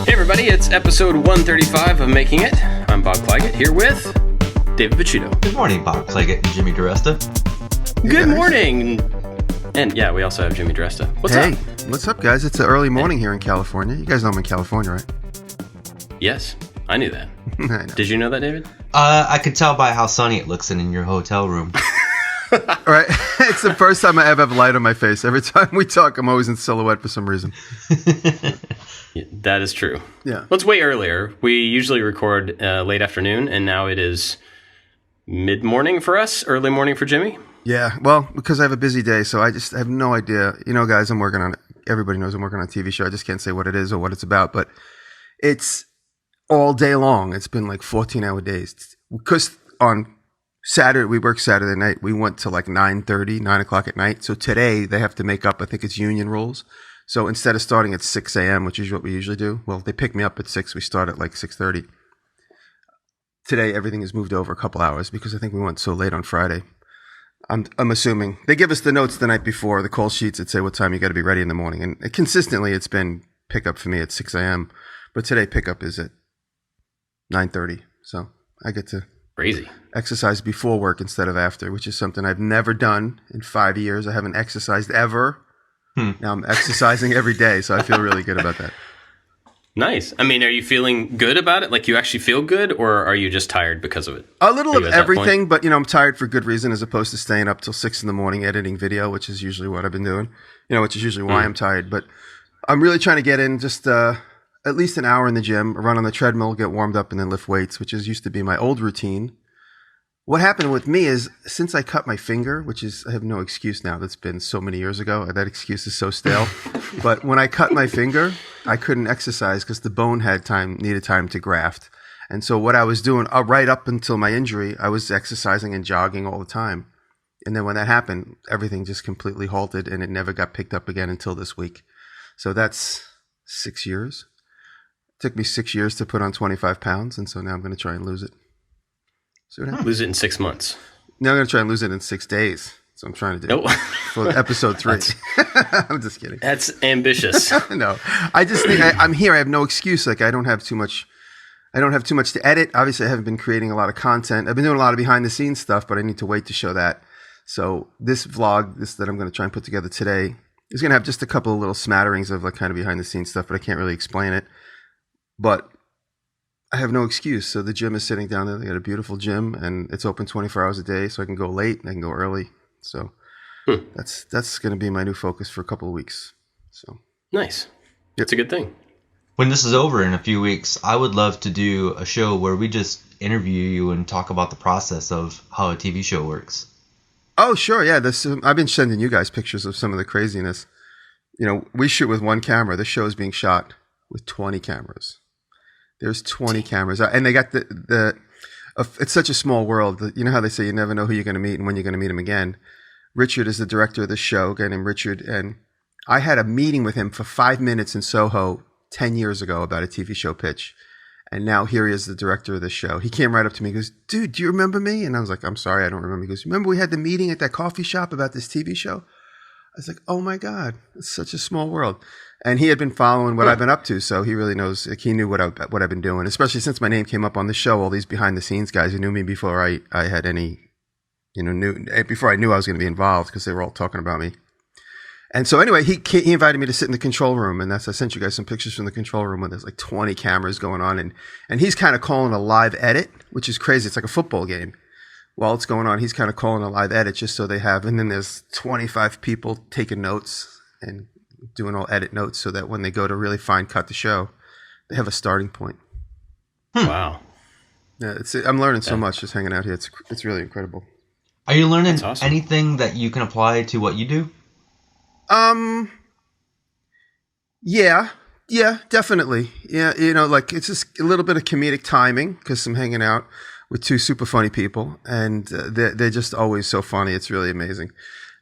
Hey everybody, it's episode 135 of Making It. I'm Bob Clagett here with David Picciuto. Good morning, Bob Clagett and Jimmy Diresta. Good morning! And yeah, we also have Jimmy Diresta. What's up? What's up, guys? It's an early morning here in California. You guys know I'm in California, right? Yes, I knew that. I know. Did you know that, David? I could tell by how sunny it looks in your hotel room. All right. It's the first time I ever have light on my face. Every time we talk, I'm always in silhouette for some reason. Yeah, that is true. Yeah. Well, it's way earlier. We usually record late afternoon, and now it is mid-morning for us, early morning for Jimmy. Yeah. Well, because I have a busy day, so I just have no idea. You know, guys, everybody knows I'm working on a TV show. I just can't say what it is or what it's about, but it's all day long. It's been like 14-hour days. Because on Saturday, we work Saturday night. We went to like 9:30, 9 o'clock at night. So today they have to make up, I think it's union rules. So instead of starting at 6 a.m., which is what we usually do, well, they pick me up at 6. We start at like 6:30. Today, everything is moved over a couple hours because I think we went so late on Friday. I'm assuming they give us the notes the night before, the call sheets that say what time you got to be ready in the morning. And consistently, it's been pickup for me at 6 a.m. But today, pickup is at 9:30. So I get to Crazy. exercise before work instead of after, which is something I've never done in 5 years. I haven't exercised ever. Now I'm exercising every day, so I feel really good about that. Nice. I mean, are you feeling good about it? Like you actually feel good, or are you just tired because of it? A little Are of you at that everything, point? but I'm tired for good reason as opposed to staying up till 6 in the morning editing video, which is usually what I've been doing, which is usually why I'm tired. But I'm really trying to get in just at least an hour in the gym, run on the treadmill, get warmed up, and then lift weights, which used to be my old routine. What happened with me is since I cut my finger, I have no excuse now. That's been so many years ago. That excuse is so stale. But when I cut my finger, I couldn't exercise because the bone needed time to graft. And so what I was doing right up until my injury, I was exercising and jogging all the time. And then when that happened, everything just completely halted and it never got picked up again until this week. So that's 6 years. It took me 6 years to put on 25 pounds. And so now I'm going to try and lose it. See what happens? Lose it in 6 months. Now I'm going to try and lose it in 6 days. That's what I'm trying to do. Nope. For episode 3. I'm just kidding. That's ambitious. No, I just think I'm here. I have no excuse. Like I don't have too much to edit. Obviously, I haven't been creating a lot of content. I've been doing a lot of behind the scenes stuff, but I need to wait to show that. So this vlog, that I'm going to try and put together today, is going to have just a couple of little smatterings of like kind of behind the scenes stuff, but I can't really explain it. But I have no excuse. So the gym is sitting down there. They got a beautiful gym, and it's open 24 hours a day. So I can go late and I can go early. So that's going to be my new focus for a couple of weeks. So Nice. That's a good thing. When this is over in a few weeks, I would love to do a show where we just interview you and talk about the process of how a TV show works. Oh, sure. Yeah. I've been sending you guys pictures of some of the craziness. We shoot with one camera. This show is being shot with 20 cameras. There's 20 cameras. And they got it's such a small world. You know how they say you never know who you're going to meet and when you're going to meet him again. Richard is the director of the show, a guy named Richard. And I had a meeting with him for 5 minutes in Soho 10 years ago about a TV show pitch. And now here he is, the director of the show. He came right up to me and goes, "Dude, do you remember me?" And I was like, "I'm sorry, I don't remember." He goes, "Remember we had the meeting at that coffee shop about this TV show?" I was like, "Oh my God, it's such a small world." And he had been following what I've been up to, so he really knows. Like, he knew what I've been doing, especially since my name came up on the show. All these behind the scenes guys who knew me before I had any, before I knew I was going to be involved, because they were all talking about me. And so anyway, he invited me to sit in the control room, and I sent you guys some pictures from the control room where there's like 20 cameras going on, and he's kind of calling a live edit, which is crazy. It's like a football game. While it's going on, he's kind of calling a live edit just so they have, and then there's 25 people taking notes and doing all edit notes so that when they go to really fine cut the show, they have a starting point. Wow. Yeah, I'm learning so much just hanging out here. It's really incredible. Are you learning Awesome. anything that you can apply to what you do? Yeah, definitely. Yeah, like it's just a little bit of comedic timing because I'm hanging out with two super funny people, and they're just always so funny. It's really amazing.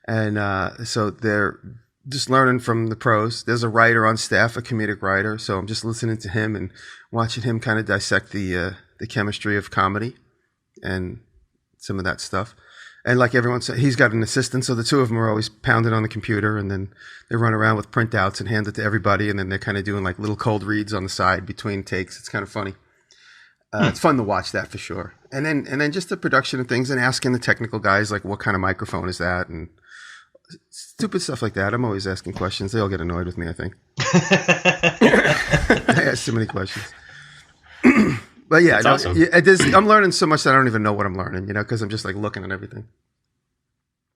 And so they're just learning from the pros. There's a writer on staff, a comedic writer, so I'm just listening to him and watching him kind of dissect the chemistry of comedy and some of that stuff. And like everyone said, he's got an assistant, so the two of them are always pounding on the computer, and then they run around with printouts and hand it to everybody, and then they're kind of doing like little cold reads on the side between takes. It's kind of funny. It's fun to watch that for sure. And then just the production of things and asking the technical guys like, what kind of microphone is that, and stupid stuff like that. I'm always asking questions. They all get annoyed with me, I think. I ask too many questions. But yeah, That's awesome. I'm learning so much that I don't even know what I'm learning, because I'm just like looking at everything.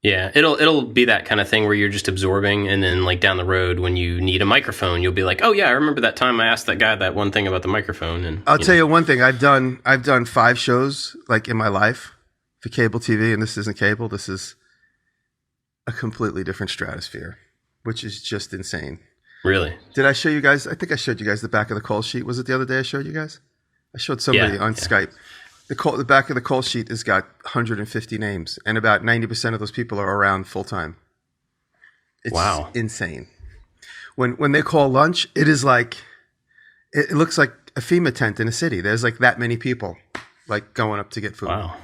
Yeah, it'll be that kind of thing where you're just absorbing, and then like down the road when you need a microphone, you'll be like, oh yeah, I remember that time I asked that guy that one thing about the microphone. And I'll tell you one thing. I've done 5 shows like in my life for cable TV, and this isn't cable. This is a completely different stratosphere, which is just insane. Really? Did I show you guys? I think I showed you guys the back of the call sheet. Was it the other day I showed you guys? I showed somebody on Skype. The back of the call sheet has got 150 names, and about 90% of those people are around full time. It's insane. When they call lunch, it is like it looks like a FEMA tent in a city. There's like that many people like going up to get food. Wow.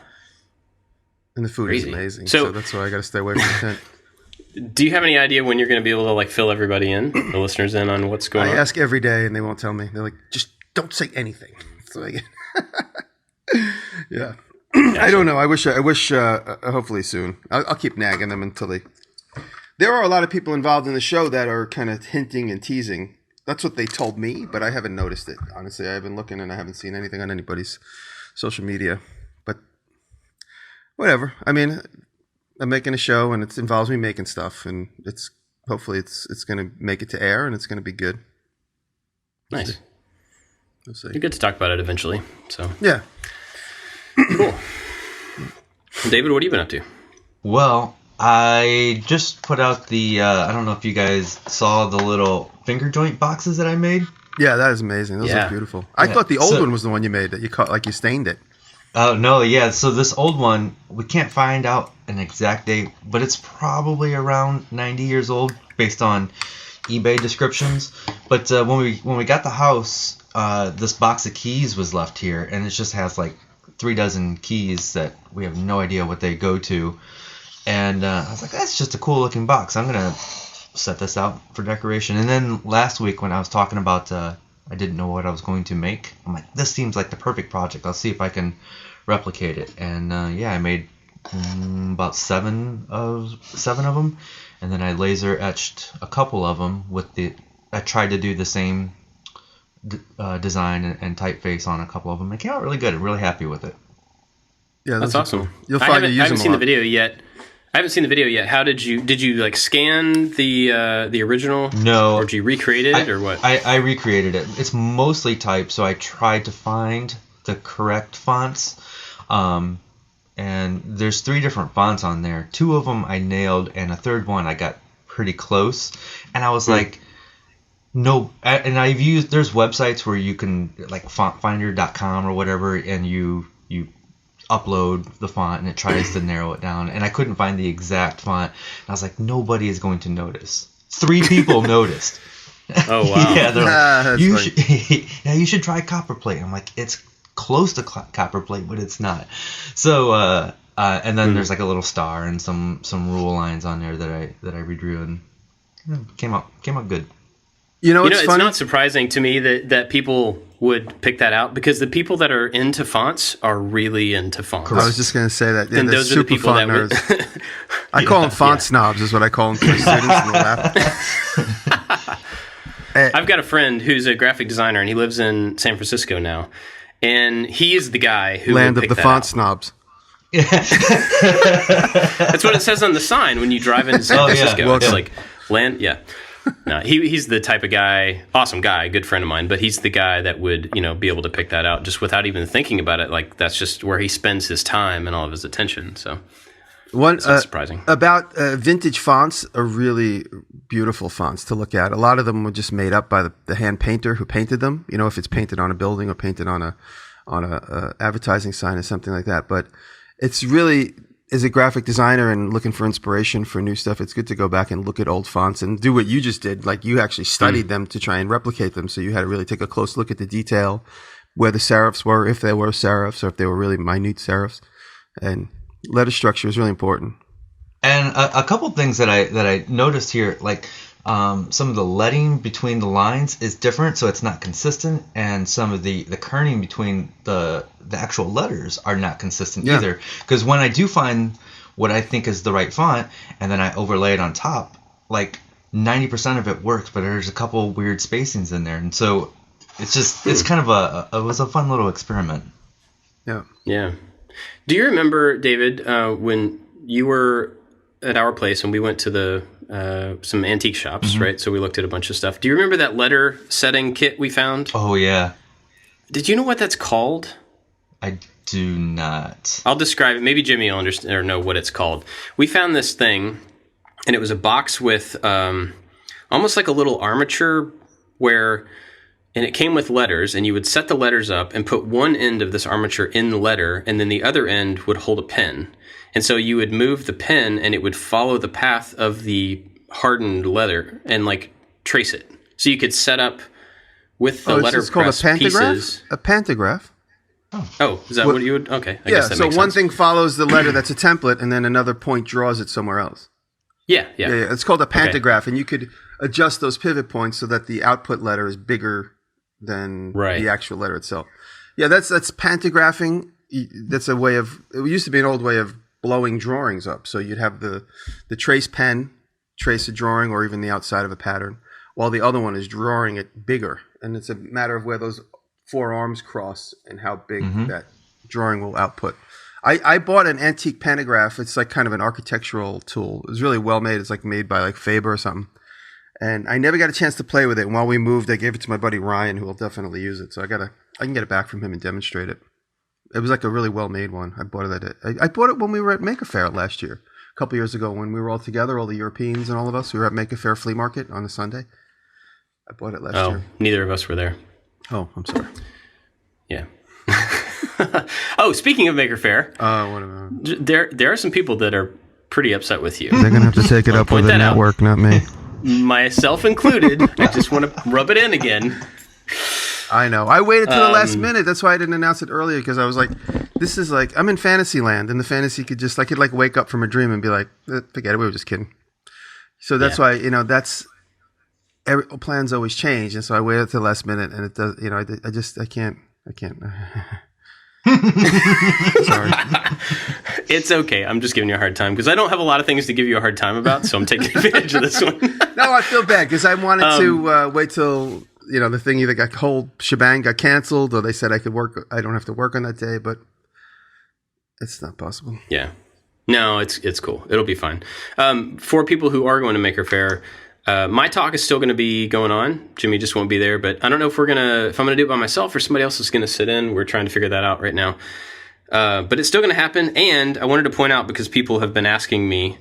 And the food Crazy. is amazing. So that's why I got to stay away from the tent. Do you have any idea when you're going to be able to like fill everybody in, the listeners in on what's going on? I ask every day, and they won't tell me. They're like, just don't say anything. So yeah. I don't know. I wish. Hopefully soon. I'll keep nagging them until they. There are a lot of people involved in the show that are kind of hinting and teasing. That's what they told me, but I haven't noticed it. Honestly, I've been looking and I haven't seen anything on anybody's social media. But whatever. I mean, I'm making a show, and it involves me making stuff, and hopefully it's going to make it to air, and it's going to be good. Nice. We'll see. You're good to talk about it eventually. So yeah. Cool. David, what have you been up to? Well, I just put out the, I don't know if you guys saw the little finger joint boxes that I made. Yeah, that is amazing. Those look beautiful. I thought the old one was the one you made that you caught, like you stained it. Oh, no, yeah. So this old one, we can't find out an exact date, but it's probably around 90 years old based on eBay descriptions. But when we got the house, this box of keys was left here, and it just has like 3 dozen keys that we have no idea what they go to. And I was like, that's just a cool looking box. I'm going to set this out for decoration. And then last week when I was talking about I didn't know what I was going to make, I'm like, this seems like the perfect project. I'll see if I can replicate it. And I made about 7 of them. And then I laser etched a couple of them I tried to do the same design and typeface on a couple of them. It came out really good. I'm really happy with it. Yeah, that's awesome. Cool. You'll find I haven't seen the video yet. How did you like scan the original? No. Or did you recreate it or what? I recreated it. It's mostly typed, so I tried to find the correct fonts. And there's 3 different fonts on there. 2 of them I nailed, and a third one I got pretty close. And I was like, no. And there's websites where you can, like fontfinder.com or whatever, and you upload the font and it tries to narrow it down. And I couldn't find the exact font. And I was like, nobody is going to notice. 3 people noticed. Oh, wow. Yeah, they're like, you should try copperplate. I'm like, it's close to copperplate, but it's not. So and then there's like a little star and some rule lines on there that I redrew, and came out good. It's not surprising to me that people would pick that out, because the people that are into fonts are really into fonts. I was just going to say that. Yeah, and those are the people that nerds. I call them font snobs is what I call them to my students, and they laugh. I've got a friend who's a graphic designer, and he lives in San Francisco now. And he's the guy who land would of pick the that font out. snobs. That's what it says on the sign when you drive into San Francisco. Welcome. It's like land. Yeah. No, he's the type of guy, awesome guy, good friend of mine, but he's the guy that would, be able to pick that out just without even thinking about it. Like, that's just where he spends his time and all of his attention. So it's not surprising. About vintage fonts are really beautiful fonts to look at. A lot of them were just made up by the hand painter who painted them. If it's painted on a building or painted on a advertising sign or something like that. But it's really, as a graphic designer and looking for inspiration for new stuff, it's good to go back and look at old fonts and do what you just did. Like, you actually studied them to try and replicate them. So you had to really take a close look at the detail, where the serifs were, if they were serifs or if they were really minute serifs. And Letter structure is really important. And a couple things that I noticed here, like some of the leading between the lines is different, so it's not consistent, and some of the kerning between the actual letters are not consistent either. Because when I do find what I think is the right font, and then I overlay it on top, like 90% of it works, but there's a couple weird spacings in there, and so it's kind of it was a fun little experiment. Yeah. Yeah. Do you remember, David, when you were at our place and we went to some antique shops, right? So we looked at a bunch of stuff. Do you remember that letter setting kit we found? Oh, yeah. Did you know what that's called? I do not. I'll describe it. Maybe Jimmy will understand or know what it's called. We found this thing, and it was a box with almost like a little armature and it came with letters, and you would set the letters up and put one end of this armature in the letter, and then the other end would hold a pen. And so you would move the pen, and it would follow the path of the hardened letter and like trace it. So you could set up with the letterpress called a pantograph? pieces. A pantograph? Oh, is that what you would? Okay, I guess that so makes one sense. thing follows the letter that's a template, and then another point draws it somewhere else. Yeah. Yeah, it's called a pantograph, and you could adjust those pivot points so that the output letter is bigger than the actual letter itself. Yeah, that's pantographing. That's a way of. It used to be an old way of blowing drawings up. So you'd have the trace pen trace a drawing or even the outside of a pattern, while the other one is drawing it bigger. And it's a matter of where those four arms cross and how big that drawing will output. I bought an antique pantograph. It's like kind of an architectural tool. It was really well made. It's like made by like Faire or something. And I never got a chance to play with it. And while we moved, I gave it to my buddy Ryan, who will definitely use it. So I can get it back from him and demonstrate it. It was like a really well made one. I bought it when we were at Maker Faire last year, a couple years ago when we were all together, all the Europeans and all of us. We were at Maker Faire flea market on a Sunday. I bought it last year. Neither of us were there. Oh, I'm sorry. Yeah. Oh, speaking of Maker Faire, there are some people that are pretty upset with you. They're gonna have to take it up with the network, not me. Myself included. I just want to rub it in again. I know. I waited till the last minute. That's why I didn't announce it earlier, because I was like, this is like, I'm in fantasy land, and the fantasy I could like wake up from a dream and be like, forget it, we were just kidding. So that's why, plans always change, and so I waited till the last minute, and it does, I can't. Sorry. It's okay. I'm just giving you a hard time because I don't have a lot of things to give you a hard time about, so I'm taking advantage of this one. No, I feel bad because I wanted to wait till the thing either whole shebang got canceled, or they said I don't have to work on that day, but it's not possible. Yeah. No, it's cool. It'll be fine. For people who are going to Maker Faire, my talk is still going to be going on. Jimmy just won't be there, but I don't know if I'm going to do it by myself or somebody else is going to sit in. We're trying to figure that out right now. But it's still going to happen. And I wanted to point out, because people have been asking me,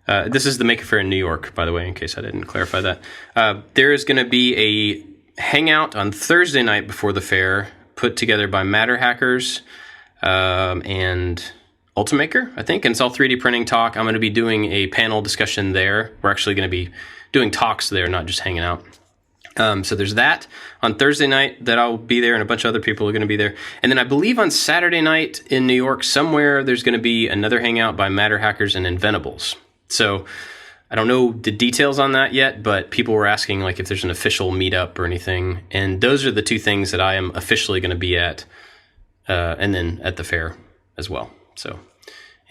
this is the Maker Faire in New York, by the way, in case I didn't clarify that. There is going to be a hangout on Thursday night before the fair, put together by Matter Hackers and Ultimaker, I think. And it's all 3D printing talk. I'm going to be doing a panel discussion there. We're actually going to be doing talks there, not just hanging out. So there's that on Thursday night that I'll be there, and a bunch of other people are going to be there. And then I believe on Saturday night in New York somewhere, there's going to be another hangout by Matter Hackers and Inventables. So I don't know the details on that yet, but people were asking like if there's an official meetup or anything. And those are the two things that I am officially going to be at, and then at the fair as well. So,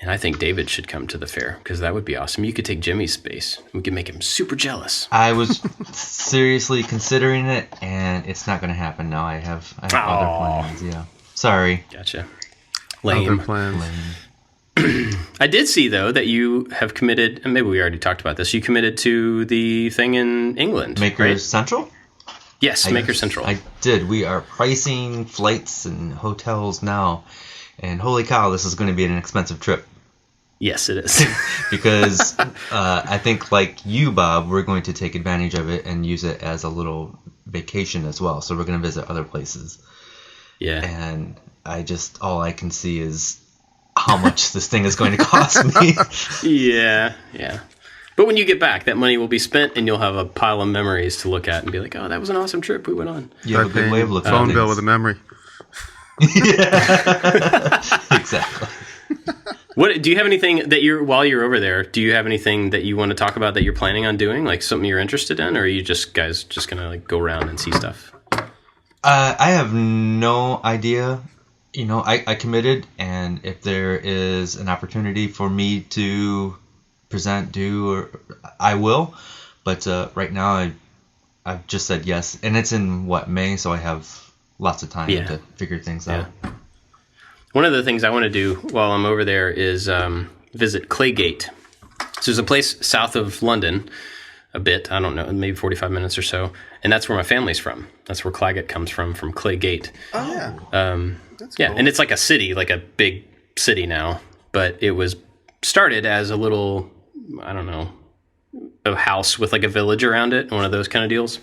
and I think David should come to the fair because that would be awesome. You could take Jimmy's space. We could make him super jealous. I was seriously considering it, and it's not going to happen now. I have other plans. Yeah, sorry. Gotcha. Lame. Other plans. I did see though that you have committed, and maybe we already talked about this. You committed to the thing in England, Maker Central. Yes, Maker Central. I did. We are pricing flights and hotels now. And holy cow, this is going to be an expensive trip. Yes, it is. Because I think, like you, Bob, we're going to take advantage of it and use it as a little vacation as well. So we're going to visit other places. Yeah. And all I can see is how much this thing is going to cost me. Yeah. But when you get back, that money will be spent, and you'll have a pile of memories to look at and be like, oh, that was an awesome trip we went on. You have a good way of looking at phone bill with a memory. Yeah, exactly. What do you have anything that while you're over there? Do you have anything that you want to talk about that you're planning on doing, like something you're interested in, or are you guys just gonna like go around and see stuff? I have no idea. I committed, and if there is an opportunity for me to present, I will. But right now, I've just said yes, and it's in May, so I have lots of time to figure things out. One of the things I want to do while I'm over there is visit Clagett. So there's a place south of London, a bit, I don't know, maybe 45 minutes or so, and that's where my family's from. That's where Clagett comes from Clagett. Oh, yeah. That's yeah, cool. and it's like a city, like a big city now, but it was started as a little, I don't know, a house with like a village around it, one of those kind of deals.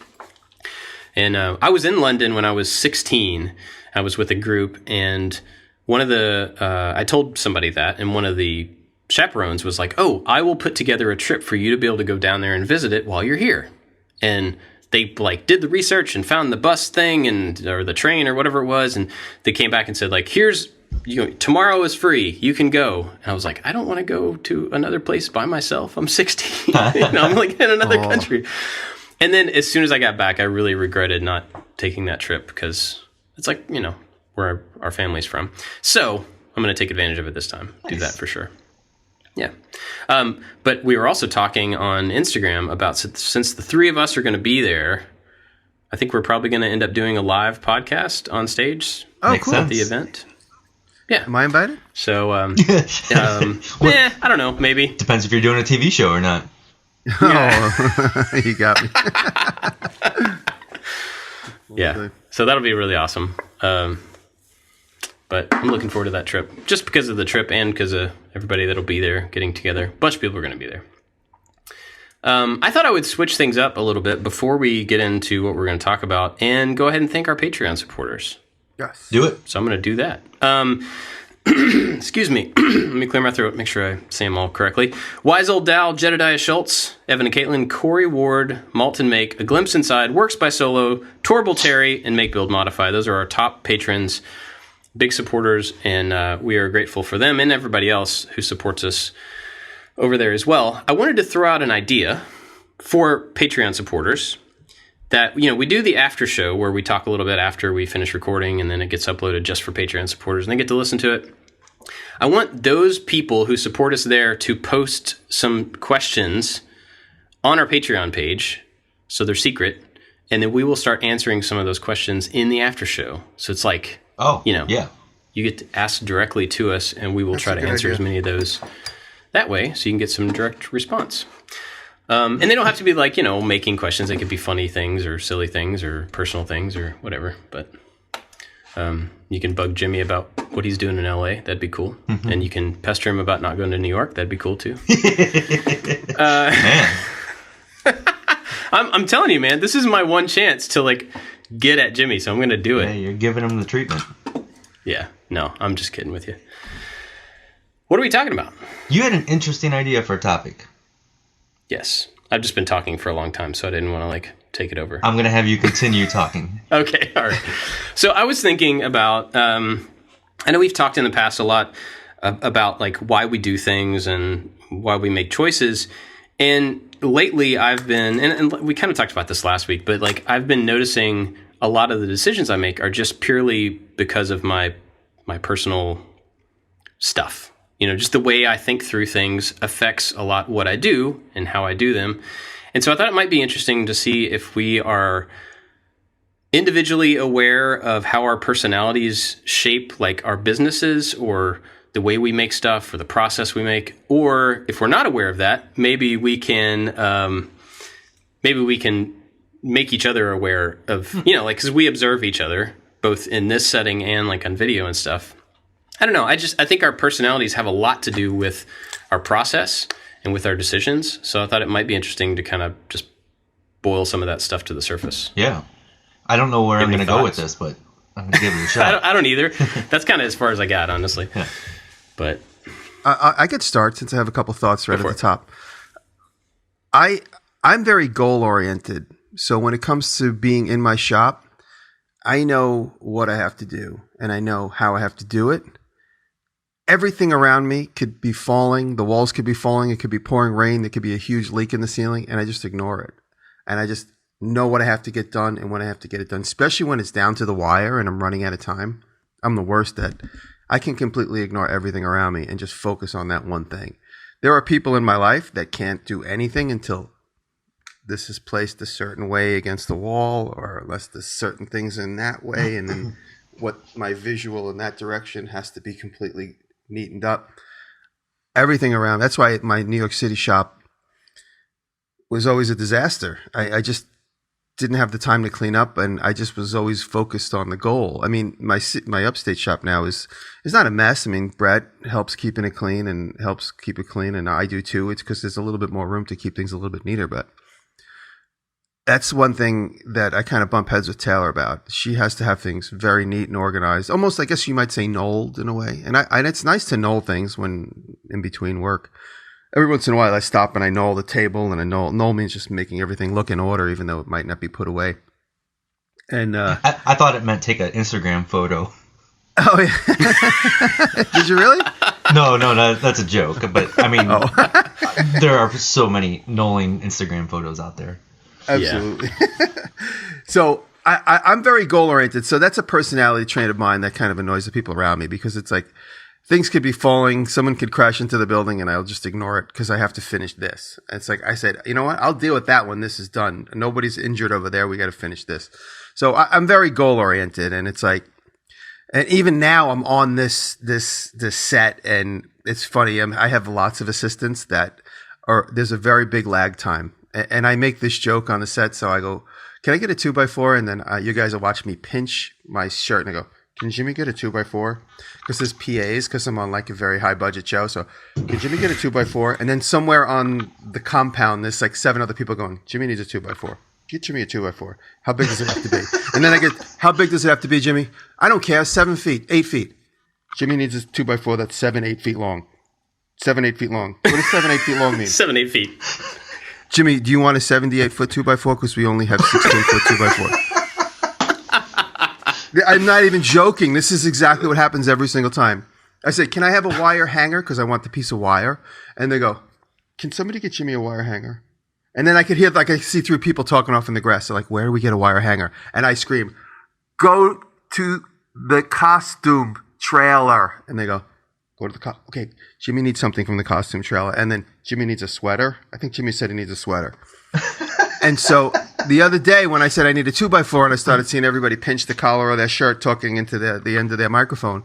And I was in London when I was 16. I was with a group, and one of the, I told somebody that, and one of the chaperones was like, "Oh, I will put together a trip for you to be able to go down there and visit it while you're here." And they like did the research and found the bus thing or the train or whatever it was, and they came back and said like, "Here's, tomorrow is free. You can go." And I was like, "I don't want to go to another place by myself. I'm 16. I'm like in another country." And then as soon as I got back, I really regretted not taking that trip because it's like, where our family's from. So I'm going to take advantage of it this time. Nice. Do that for sure. Yeah. But we were also talking on Instagram about, since the three of us are going to be there, I think we're probably going to end up doing a live podcast on stage. Oh, cool. At the event. Yeah. Am I invited? So, I don't know, maybe. Depends if you're doing a TV show or not. Oh, you got me. Yeah. So that'll be really awesome. But I'm looking forward to that trip, just because of the trip and because of everybody that'll be there getting together. A bunch of people are going to be there. I thought I would switch things up a little bit before we get into what we're going to talk about and go ahead and thank our Patreon supporters. Yes. Do it. So I'm going to do that. Excuse me. Let me clear my throat, make sure I say them all correctly. Wise Old Dal, Jedediah Schultz, Evan and Caitlin, Corey Ward, Malton Make, A Glimpse Inside, Works by Solo, Torbil Terry, and Make Build Modify. Those are our top patrons. Big supporters, and we are grateful for them and everybody else who supports us over there as well. I wanted to throw out an idea for Patreon supporters that, we do the after show where we talk a little bit after we finish recording, and then it gets uploaded just for Patreon supporters, and they get to listen to it. I want those people who support us there to post some questions on our Patreon page, so they're secret, and then we will start answering some of those questions in the after show. So it's like, you get to ask directly to us, and we will try to answer as many of those that way, so you can get some direct response. And they don't have to be like, making questions. They could be funny things or silly things or personal things or whatever. But you can bug Jimmy about what he's doing in LA. That'd be cool. Mm-hmm. And you can pester him about not going to New York. That'd be cool too. Man. I'm telling you, man, this is my one chance to get at Jimmy, so I'm going to do it. Yeah, you're giving him the treatment. Yeah, no, I'm just kidding with you. What are we talking about? You had an interesting idea for a topic. Yes, I've just been talking for a long time, so I didn't want to take it over. I'm going to have you continue talking. Okay, all right. So I was thinking about, I know we've talked in the past a lot about why we do things and why we make choices. And lately I've been, and we kind of talked about this last week, but I've been noticing a lot of the decisions I make are just purely because of my personal stuff. Just the way I think through things affects a lot what I do and how I do them. And so I thought it might be interesting to see if we are individually aware of how our personalities shape our businesses or the way we make stuff or the process we make. Or if we're not aware of that, maybe we can make each other aware of, because we observe each other both in this setting and on video and stuff. I don't know. I think our personalities have a lot to do with our process and with our decisions. So I thought it might be interesting to kind of just boil some of that stuff to the surface. Yeah. I don't know where I'm going to go with this, but I'm going to give it a shot. I don't either. That's kind of as far as I got, honestly. Yeah. But I could start since I have a couple thoughts right at the top. I'm very goal oriented. So when it comes to being in my shop, I know what I have to do and I know how I have to do it. everything around me could be falling. The walls could be falling. It could be pouring rain. There could be a huge leak in the ceiling, and I just ignore it. And I just know what I have to get done and when I have to get it done, especially when it's down to the wire and I'm running out of time. I'm the worst at I can completely ignore everything around me and just focus on that one thing. There are people in my life that can't do anything until this is placed a certain way against the wall, or unless there's certain things in that way, and then what my visual in that direction has to be completely neatened up. Everything around. That's why my New York City shop was always a disaster. I just didn't have the time to clean up, and I just was always focused on the goal. I mean, my upstate shop now is not a mess. I mean, Brett helps keeping it clean and helps keep it clean, and I do too. It's because there's a little bit more room to keep things a little bit neater, but that's one thing that I kind of bump heads with Taylor about. She has to have things very neat and organized, almost, I guess you might say, knolled in a way. And it's nice to knoll things when in between work. Every once in a while, I stop and I knoll the table, and I knoll means just making everything look in order, even though it might not be put away. And I thought it meant take an Instagram photo. Oh yeah, did you really? No, that's a joke. But I mean, there are so many knolling Instagram photos out there. Absolutely. Yeah. So I'm very goal oriented. So that's a personality trait of mine that kind of annoys the people around me, because it's like things could be falling, someone could crash into the building, and I'll just ignore it because I have to finish this. And it's like I said, you know what? I'll deal with that when this is done. Nobody's injured over there. We got to finish this. So I'm very goal oriented, and it's like, and even now I'm on this set, and it's funny. I have lots of assistants there's a very big lag time. And I make this joke on the set, so I go, can I get a 2x4? And then you guys will watch me pinch my shirt, and I go, can Jimmy get a 2x4? Because there's PAs, because I'm on like a very high budget show. So can Jimmy get a 2x4? And then somewhere on the compound, there's like 7 other people going, Jimmy needs a 2x4. Get Jimmy a 2x4. How big does it have to be? And then I get, how big does it have to be, Jimmy? I don't care. 7 feet, 8 feet. Jimmy needs a 2x4 that's 7, 8 feet long. 7, 8 feet long. What does 7, 8 feet long mean? 7, 8 feet. Jimmy, do you want a 78-foot 2x4? Because we only have 16-foot 2x4. I'm not even joking. This is exactly what happens every single time. I say, can I have a wire hanger? Because I want the piece of wire. And they go, can somebody get Jimmy a wire hanger? And then I could hear, like, I see 3 people talking off in the grass. They're like, where do we get a wire hanger? And I scream, go to the costume trailer. And they go, go to the okay, Jimmy needs something from the costume trailer. And then Jimmy needs a sweater. I think Jimmy said he needs a sweater. And so the other day when I said I need a 2x4 and I started seeing everybody pinch the collar of their shirt talking into the end of their microphone,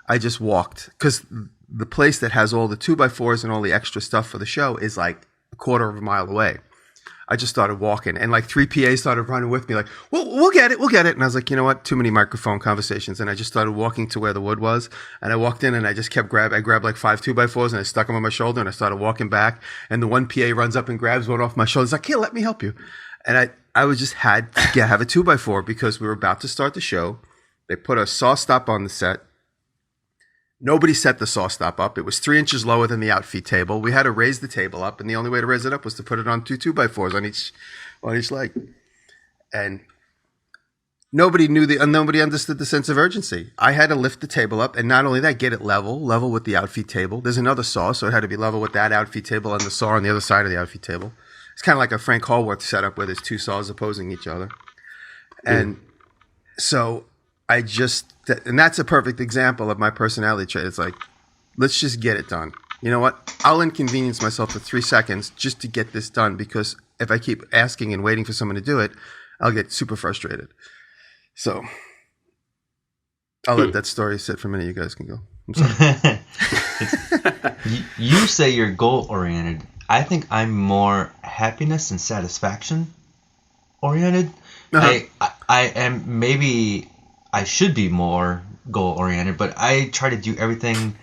I just walked. Because the place that has all the 2x4s and all the extra stuff for the show is like a quarter of a mile away. I just started walking, and like 3 PAs started running with me like, well, we'll get it. And I was like, you know what? Too many microphone conversations. And I just started walking to where the wood was, and I walked in, and I just kept I grabbed like 5 2x4s, and I stuck them on my shoulder, and I started walking back, and the one PA runs up and grabs one off my shoulder. He's like, here, let me help you. And I was just had to have a 2x4 because we were about to start the show. They put a saw stop on the set. Nobody set the saw stop up. It was 3 inches lower than the outfeed table. We had to raise the table up, and the only way to raise it up was to put it on 2 2x4s on each leg. And nobody nobody understood the sense of urgency. I had to lift the table up, and not only that, get it level with the outfeed table. There's another saw, so it had to be level with that outfeed table and the saw on the other side of the outfeed table. It's kind of like a Frank Hallworth setup where there's 2 saws opposing each other. And so and that's a perfect example of my personality trait. It's like, let's just get it done. You know what? I'll inconvenience myself for 3 seconds just to get this done, because if I keep asking and waiting for someone to do it, I'll get super frustrated. So I'll let that story sit for a minute. You guys can go. I'm sorry. You say you're goal oriented. I think I'm more happiness and satisfaction oriented. Uh-huh. I am, maybe I should be more goal oriented, but I try to do everything.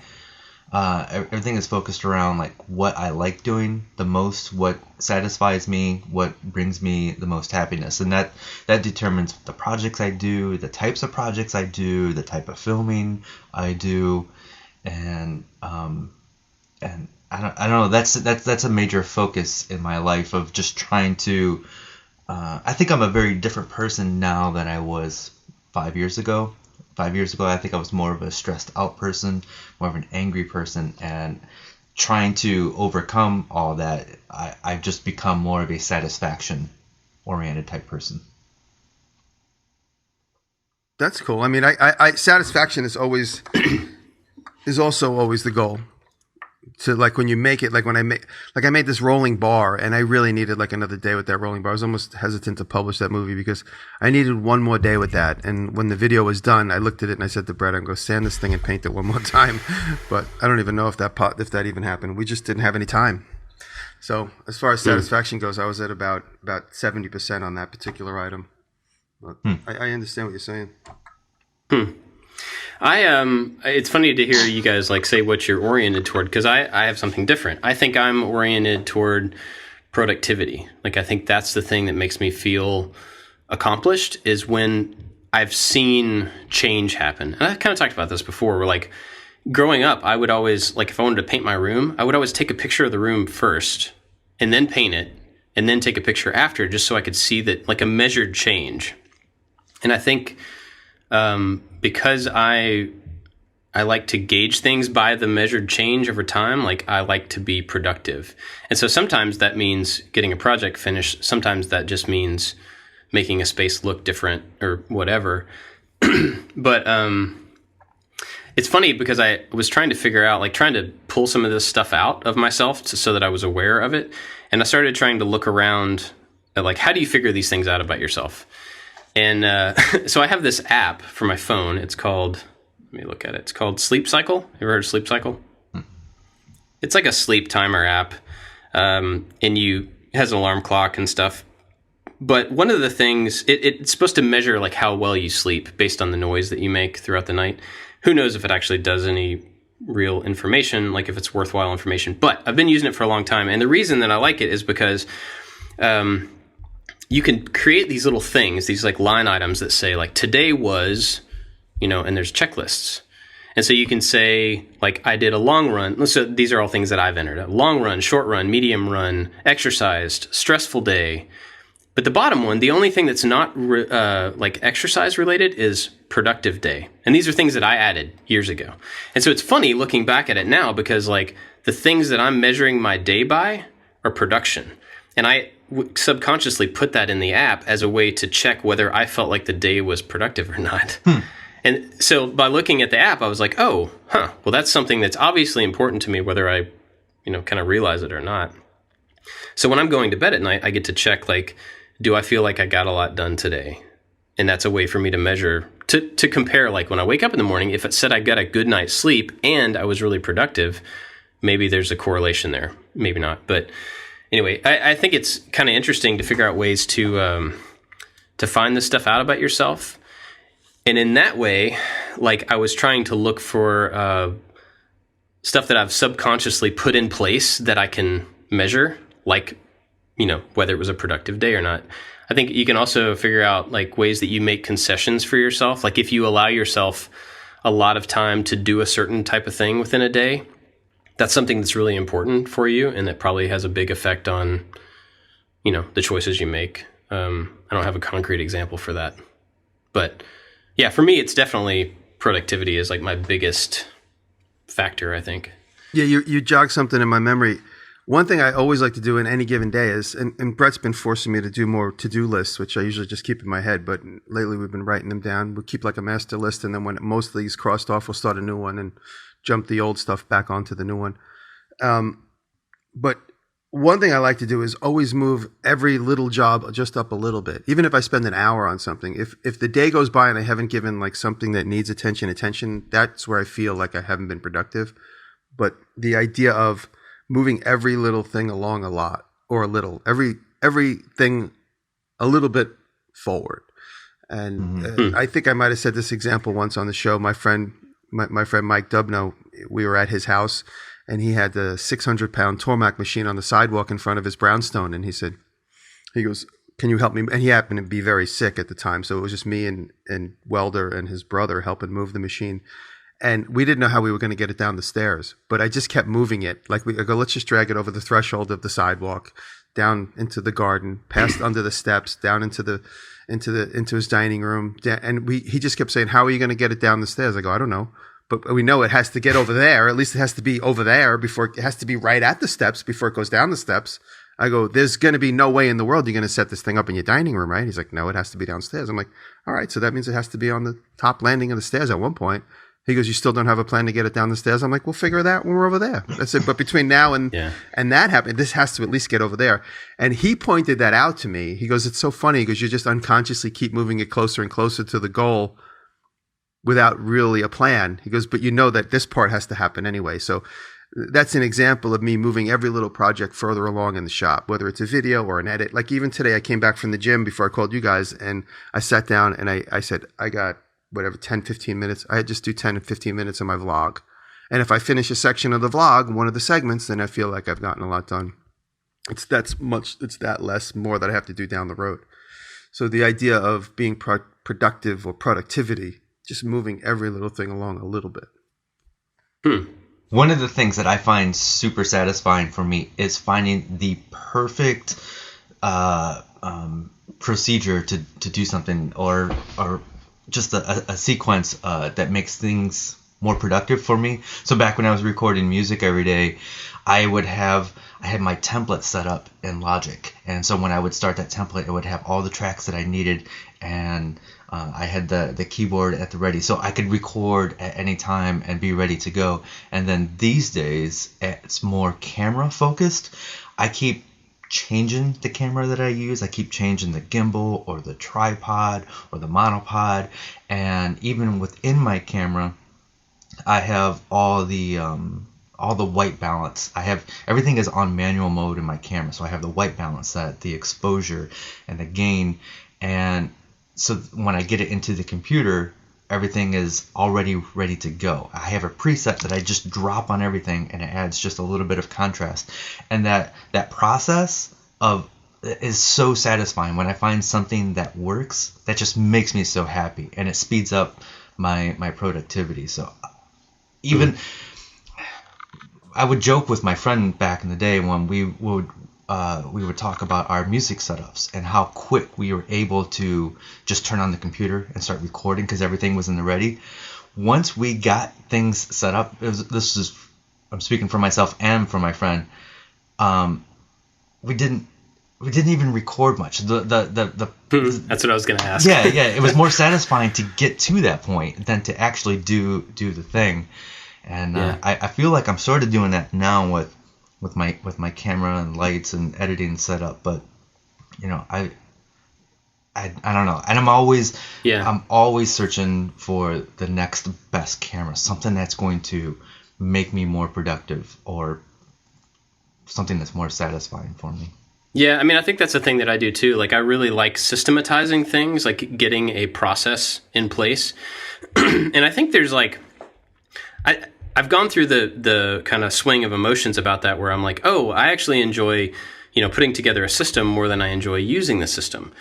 Everything is focused around like what I like doing the most, what satisfies me, what brings me the most happiness, and that determines the projects I do, the types of projects I do, the type of filming I do, and I don't know. That's a major focus in my life of just trying to. I think I'm a very different person now than I was 5 years ago. 5 years ago, I think I was more of a stressed out person, more of an angry person, and trying to overcome all that, I've just become more of a satisfaction oriented type person. That's cool. I mean, I satisfaction is always is also always the goal. To like when you make it, like when I made this rolling bar, and I really needed like another day with that rolling bar. I was almost hesitant to publish that movie because I needed one more day with that. And when the video was done, I looked at it and I said to Brett, "I'm going to sand this thing and paint it one more time." But I don't even know if that even happened. We just didn't have any time. So as far as satisfaction goes, I was at about 70% on that particular item. But I understand what you're saying. It's funny to hear you guys like say what you're oriented toward, because I have something different. I think I'm oriented toward productivity. Like, I think that's the thing that makes me feel accomplished, is when I've seen change happen. And I kind of talked about this before, where like growing up, I would always, like if I wanted to paint my room, I would always take a picture of the room first and then paint it and then take a picture after, just so I could see that, like, a measured change. And I think because I like to gauge things by the measured change over time, like I like to be productive. And so sometimes that means getting a project finished. Sometimes that just means making a space look different or whatever. But it's funny because I was trying to figure out, like trying to pull some of this stuff out of myself so that I was aware of it. And I started trying to look around at, like, how do you figure these things out about yourself? And so I have this app for my phone. It's called, let me look at it. It's called Sleep Cycle. You ever heard of Sleep Cycle? It's like a sleep timer app. And it has an alarm clock and stuff. But one of the things, it's supposed to measure like how well you sleep based on the noise that you make throughout the night. Who knows if it actually does any real information, like if it's worthwhile information. But I've been using it for a long time. And the reason that I like it is because you can create these little things, these like line items that say like today was, and there's checklists. And so you can say like I did a long run. So these are all things that I've entered. A long run, short run, medium run, exercised, stressful day. But the bottom one, the only thing that's not like exercise related is productive day. And these are things that I added years ago. And so it's funny looking back at it now because like the things that I'm measuring my day by are production. And I subconsciously put that in the app as a way to check whether I felt like the day was productive or not. And so by looking at the app, I was like, well, that's something that's obviously important to me, whether I, kind of realize it or not. So when I'm going to bed at night, I get to check, like, do I feel like I got a lot done today? And that's a way for me to measure, to compare, like when I wake up in the morning, if it said I got a good night's sleep and I was really productive, maybe there's a correlation there, maybe not. But anyway, I think it's kind of interesting to figure out ways to find this stuff out about yourself. And in that way, like I was trying to look for stuff that I've subconsciously put in place that I can measure, like, whether it was a productive day or not. I think you can also figure out like ways that you make concessions for yourself. Like if you allow yourself a lot of time to do a certain type of thing within a day, that's something that's really important for you. And that probably has a big effect on, the choices you make. I don't have a concrete example for that, but yeah, for me, it's definitely productivity is like my biggest factor, I think. Yeah, you jogged something in my memory. One thing I always like to do in any given day is, and Brett's been forcing me to do more to-do lists, which I usually just keep in my head, but lately we've been writing them down. We'll keep like a master list, and then when most of these crossed off, we'll start a new one and jump the old stuff back onto the new one. But one thing I like to do is always move every little job just up a little bit, even if I spend an hour on something. If the day goes by and I haven't given like something that needs attention, that's where I feel like I haven't been productive. But the idea of moving every little thing along a lot or a little, everything a little bit forward. And I think I might have said this example once on the show. My friend Mike Dubno, we were at his house and he had the 600-pound Tormac machine on the sidewalk in front of his brownstone. And he goes, can you help me? And he happened to be very sick at the time. So it was just me and Welder and his brother helping move the machine. And we didn't know how we were going to get it down the stairs, but I just kept moving it. Like I go, let's just drag it over the threshold of the sidewalk. down into the garden, past under the steps, down into his dining room, and he just kept saying, "How are you going to get it down the stairs?" I go, "I don't know, but we know it has to get over there. At least it has to be over there before it has to be right at the steps before it goes down the steps." I go, "There's going to be no way in the world you're going to set this thing up in your dining room, right?" He's like, "No, it has to be downstairs." I'm like, "All right, so that means it has to be on the top landing of the stairs at one point." He goes, "You still don't have a plan to get it down the stairs?" I'm like, "We'll figure that when we're over there." That's it. But between now and that happened, this has to at least get over there. And he pointed that out to me. He goes, "It's so funny because you just unconsciously keep moving it closer and closer to the goal without really a plan." He goes, "But you know that this part has to happen anyway." So that's an example of me moving every little project further along in the shop, whether it's a video or an edit. Like even today, I came back from the gym before I called you guys, and I sat down and I said, I got whatever, 10, 15 minutes. I just do 10 and 15 minutes of my vlog. And if I finish a section of the vlog, one of the segments, then I feel like I've gotten a lot done. It's that less more that I have to do down the road. So the idea of being productive or productivity, just moving every little thing along a little bit. One of the things that I find super satisfying for me is finding the perfect procedure to do something or just a sequence that makes things more productive for me. So back when I was recording music every day, I had my template set up in Logic, and so when I would start that template, it would have all the tracks that I needed, and I had the keyboard at the ready, so I could record at any time and be ready to go. And then these days, it's more camera focused. I keep changing the camera that I use. I keep changing the gimbal or the tripod or the monopod, and even within my camera, I have all the white balance. Everything is on manual mode in my camera, so I have the white balance set, the exposure, and the gain. And so when I get it into the computer, everything is already ready to go. I have a preset that I just drop on everything, and it adds just a little bit of contrast. And that process is so satisfying. When I find something that works, that just makes me so happy, and it speeds up my productivity. So even I would joke with my friend back in the day when we would talk about our music setups and how quick we were able to just turn on the computer and start recording because everything was in the ready. Once we got things set up, I'm speaking for myself and for my friend. We didn't even record much. That's what I was going to ask. Yeah. It was more satisfying to get to that point than to actually do the thing. And I feel like I'm sort of doing that now with my camera and lights and editing setup. But I don't know. And I'm always searching for the next best camera, something that's going to make me more productive or something that's more satisfying for me. Yeah, I mean, I think that's a thing that I do too. Like, I really like systematizing things, like getting a process in place. And I think there's I've gone through the kind of swing of emotions about that, where I'm like, oh, I actually enjoy, putting together a system more than I enjoy using the system,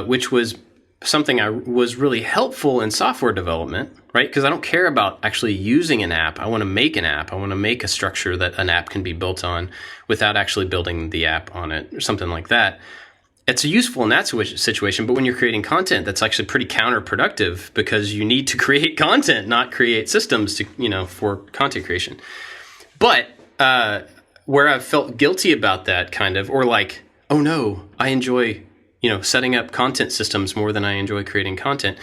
which was something I was really helpful in software development, right? Because I don't care about actually using an app. I want to make an app. I want to make a structure that an app can be built on without actually building the app on it or something like that. It's useful in that situation, but when you're creating content, that's actually pretty counterproductive because you need to create content, not create systems to, for content creation. But where I've felt guilty about that kind of, or like, oh no, I enjoy, setting up content systems more than I enjoy creating content.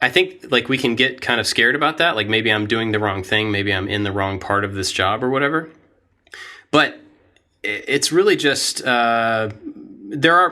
I think like we can get kind of scared about that. Like maybe I'm doing the wrong thing. Maybe I'm in the wrong part of this job or whatever. But it's really just, there's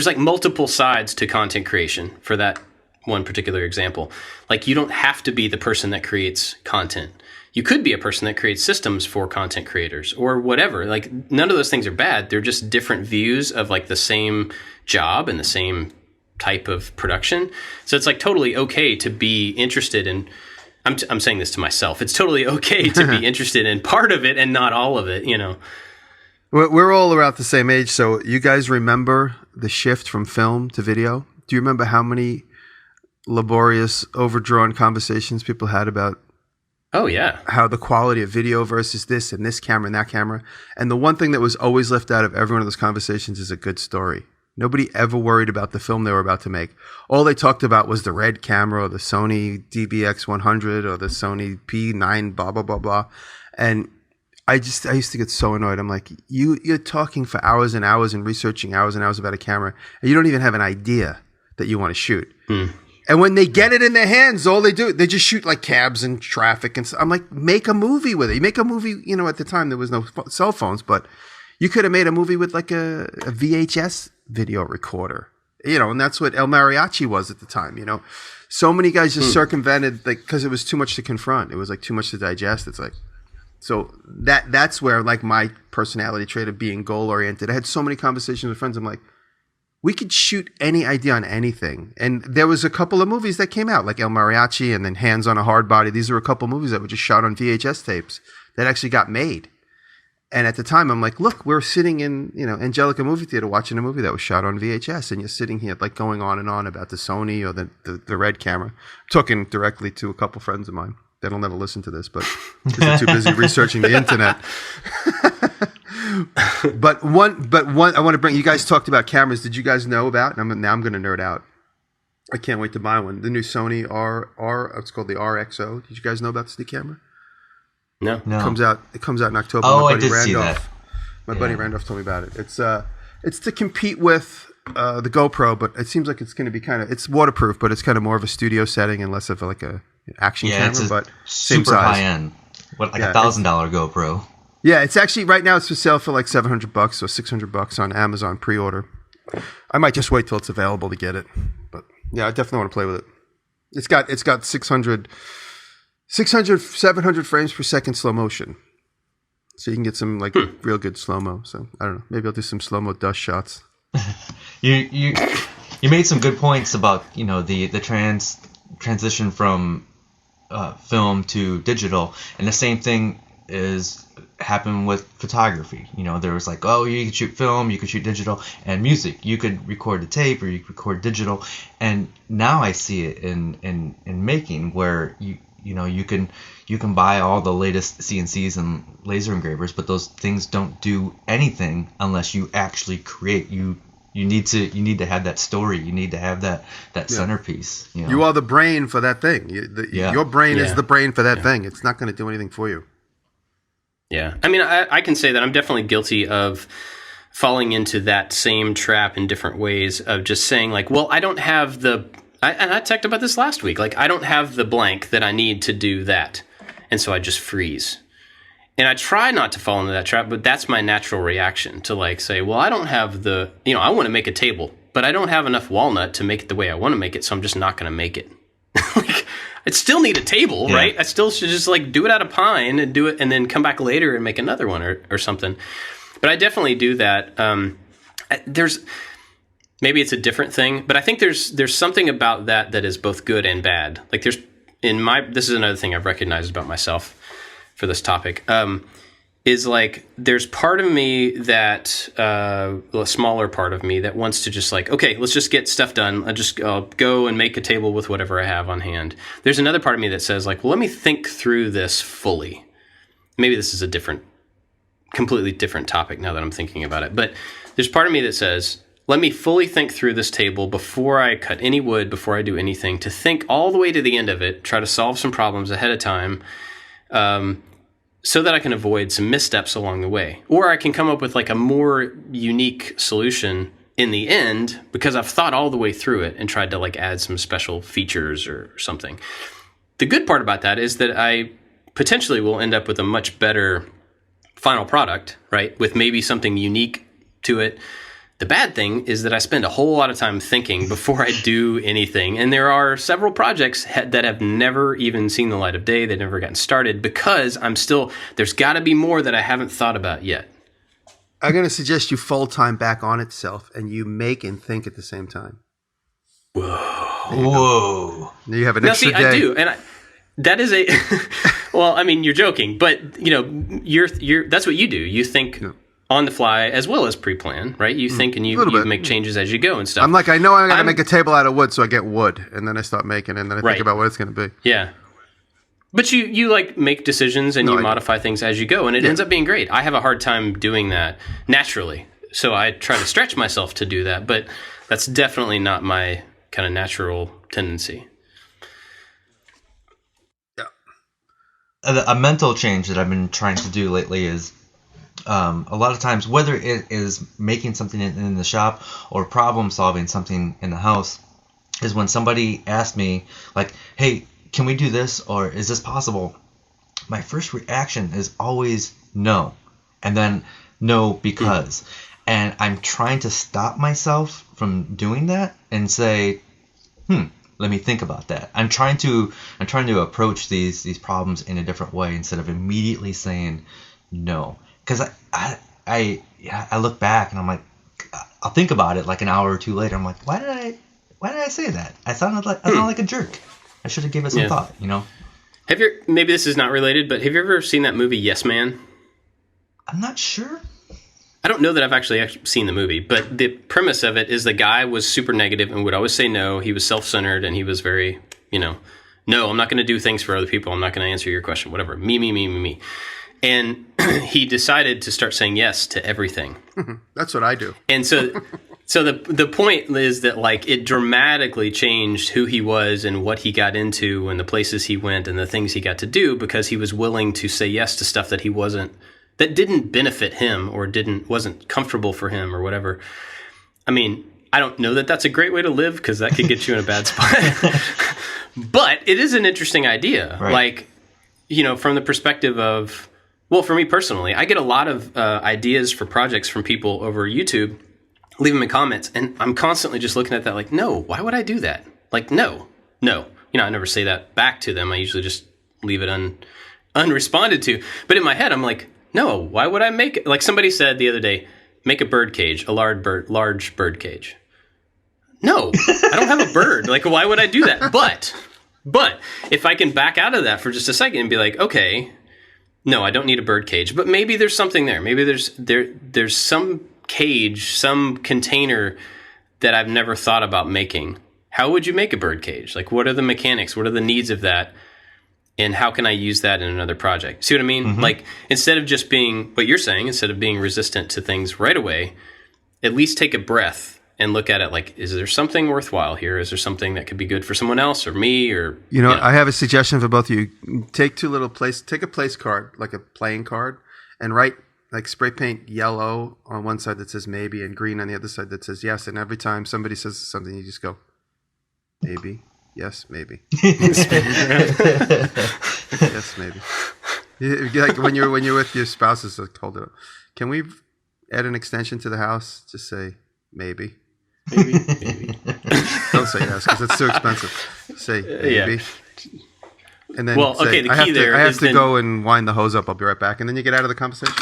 like multiple sides to content creation for that one particular example. Like you don't have to be the person that creates content. You could be a person that creates systems for content creators or whatever. Like none of those things are bad. They're just different views of like the same job and the same type of production. So it's like totally okay to be interested in, I'm saying this to myself. It's totally okay to be interested in part of it and not all of it, We're all around the same age, so you guys remember the shift from film to video? Do you remember how many laborious, overdrawn conversations people had about Oh, yeah. How the quality of video versus this and this camera and that camera. And the one thing that was always left out of every one of those conversations is a good story. Nobody ever worried about the film they were about to make. All they talked about was the Red camera or the Sony DBX100 or the Sony P9, blah, blah, blah, blah. And I used to get so annoyed. I'm like, you're talking for hours and hours and researching hours and hours about a camera, and you don't even have an idea that you want to shoot. And when they get it in their hands, all they do, they just shoot like cabs and traffic. And I'm like, make a movie with it. You make a movie, at the time there was no cell phones, but you could have made a movie with like a VHS video recorder, and that's what El Mariachi was at the time, So many guys just circumvented, like, because it was too much to confront. It was like too much to digest. It's like, so that's where like my personality trait of being goal oriented. I had so many conversations with friends. I'm like, we could shoot any idea on anything. And there was a couple of movies that came out, like El Mariachi and then Hands on a Hard Body. These are a couple of movies that were just shot on VHS tapes that actually got made. And at the time, I'm like, look, we're sitting in, Angelica movie theater watching a movie that was shot on VHS. And you're sitting here like going on and on about the Sony or the Red camera. I'm talking directly to a couple friends of mine. They'll never listen to this, but because they're too busy researching the internet. But one, I want to bring, you guys talked about cameras. Did you guys know about, and now I'm going to nerd out. I can't wait to buy one. The new Sony it's called the RXO. Did you guys know about this new camera? No. It comes out in October. Oh, I did see that. My buddy Randolph told me about it. It's to compete with the GoPro, but it seems like it's going to be it's waterproof, but it's kind of more of a studio setting and less of like an action camera, but same super size. high end. What, like $1,000 GoPro? Yeah, it's actually right now it's for sale for like $700 or $600 on Amazon pre-order. I might just wait till it's available to get it, but yeah, I definitely want to play with it. It's got 600, 700 frames per second slow motion, so you can get some like real good slow mo. So I don't know, maybe I'll do some slow mo dust shots. You made some good points about the transition from film to digital, and the same thing happened with photography. There was like, oh, you could shoot film, you could shoot digital, and music, you could record the tape or you could record digital. And now I see it in making, where you can buy all the latest CNCs and laser engravers, but those things don't do anything unless you actually create. You need to have that story. You need to have that centerpiece. You are the brain for that thing. Your brain is the brain for that thing. It's not going to do anything for you. Yeah. I mean, I can say that I'm definitely guilty of falling into that same trap in different ways of just saying like, well, I don't have and I talked about this last week. Like, I don't have the blank that I need to do that. And so I just freeze. And I try not to fall into that trap, but that's my natural reaction to like say, well, I don't have I want to make a table, but I don't have enough walnut to make it the way I want to make it. So I'm just not going to make it. Like, I still need a table, right? I still should just like do it out of pine and do it and then come back later and make another one or something. But I definitely do that. Maybe it's a different thing, but I think there's something about that is both good and bad. Like this is another thing I've recognized about myself for this topic, is like there's part of me that, a smaller part of me that wants to just like, okay, let's just get stuff done. I'll go and make a table with whatever I have on hand. There's another part of me that says like, well, let me think through this fully. Maybe this is a completely different topic now that I'm thinking about it. But there's part of me that says, let me fully think through this table before I cut any wood, before I do anything, to think all the way to the end of it, try to solve some problems ahead of time, so that I can avoid some missteps along the way. Or I can come up with like a more unique solution in the end because I've thought all the way through it and tried to like add some special features or something. The good part about that is that I potentially will end up with a much better final product, right? With maybe something unique to it. The bad thing is that I spend a whole lot of time thinking before I do anything. And there are several projects that have never even seen the light of day. They've never gotten started because there's got to be more that I haven't thought about yet. I'm going to suggest you fold time back on itself and you make and think at the same time. Whoa. You have an extra day. I do. And that is well, I mean, you're joking, but you're that's what you do. You think on the fly as well as pre-plan, right? You think and you make changes as you go and stuff. I'm like, I know I got to make a table out of wood, so I get wood, and then I start making, and then I think about what it's going to be. Yeah. But you like make decisions and No, you I don't. modify things as you go, and it ends up being great. I have a hard time doing that naturally, so I try to stretch myself to do that. But that's definitely not my kind of natural tendency. Yeah. A mental change that I've been trying to do lately is a lot of times, whether it is making something in the shop or problem solving something in the house, is when somebody asks me, like, hey, can we do this, or is this possible? My first reaction is always no, and then no because. And I'm trying to stop myself from doing that and say, let me think about that. I'm trying to approach these problems in a different way instead of immediately saying no. Because I look back and I'm like, I'll think about it like an hour or two later. I'm like, why did I say that? I sounded like a jerk. I should have given it some thought, you know? Have you, maybe this is not related, but have you ever seen that movie Yes Man? I'm not sure. I don't know that I've actually seen the movie, but the premise of it is the guy was super negative and would always say no. He was self-centered and he was very, no, I'm not going to do things for other people. I'm not going to answer your question, whatever. Me. And he decided to start saying yes to everything. That's what I do. And so the point is that like it dramatically changed who he was and what he got into and the places he went and the things he got to do because he was willing to say yes to stuff that that didn't benefit him or wasn't comfortable for him or whatever. I mean, I don't know that that's a great way to live because that could get you in a bad spot. But it is an interesting idea. Right. Like, from the perspective of, well, for me personally, I get a lot of ideas for projects from people over YouTube. Leave them in comments, and I'm constantly just looking at that like, no, why would I do that? Like, no. I never say that back to them. I usually just leave it unresponded to. But in my head, I'm like, no, why would I make it? Like somebody said the other day, make a bird cage, a large bird cage. No, I don't have a bird. Like, why would I do that? But if I can back out of that for just a second and be like, okay, no, I don't need a bird cage, but maybe there's something there. Maybe there's some cage, some container that I've never thought about making. How would you make a bird cage? Like, what are the mechanics? What are the needs of that? And how can I use that in another project? See what I mean? Mm-hmm. Like, instead of just being what you're saying, instead of being resistant to things right away, at least take a breath and look at it like, is there something worthwhile here? Is there something that could be good for someone else or me? Or I have a suggestion for both of you. Take take a place card, like a playing card, and write, like spray paint yellow on one side that says maybe and green on the other side that says yes. And every time somebody says something, you just go, maybe. Yes, maybe. Yes, maybe. Like when you're with your spouses, like, hold it. Can we add an extension to the house? Just say maybe. Maybe. Don't say yes because it's too expensive. Say maybe. And then well, say, okay. The key I have to go and wind the hose up. I'll be right back. And then you get out of the conversation.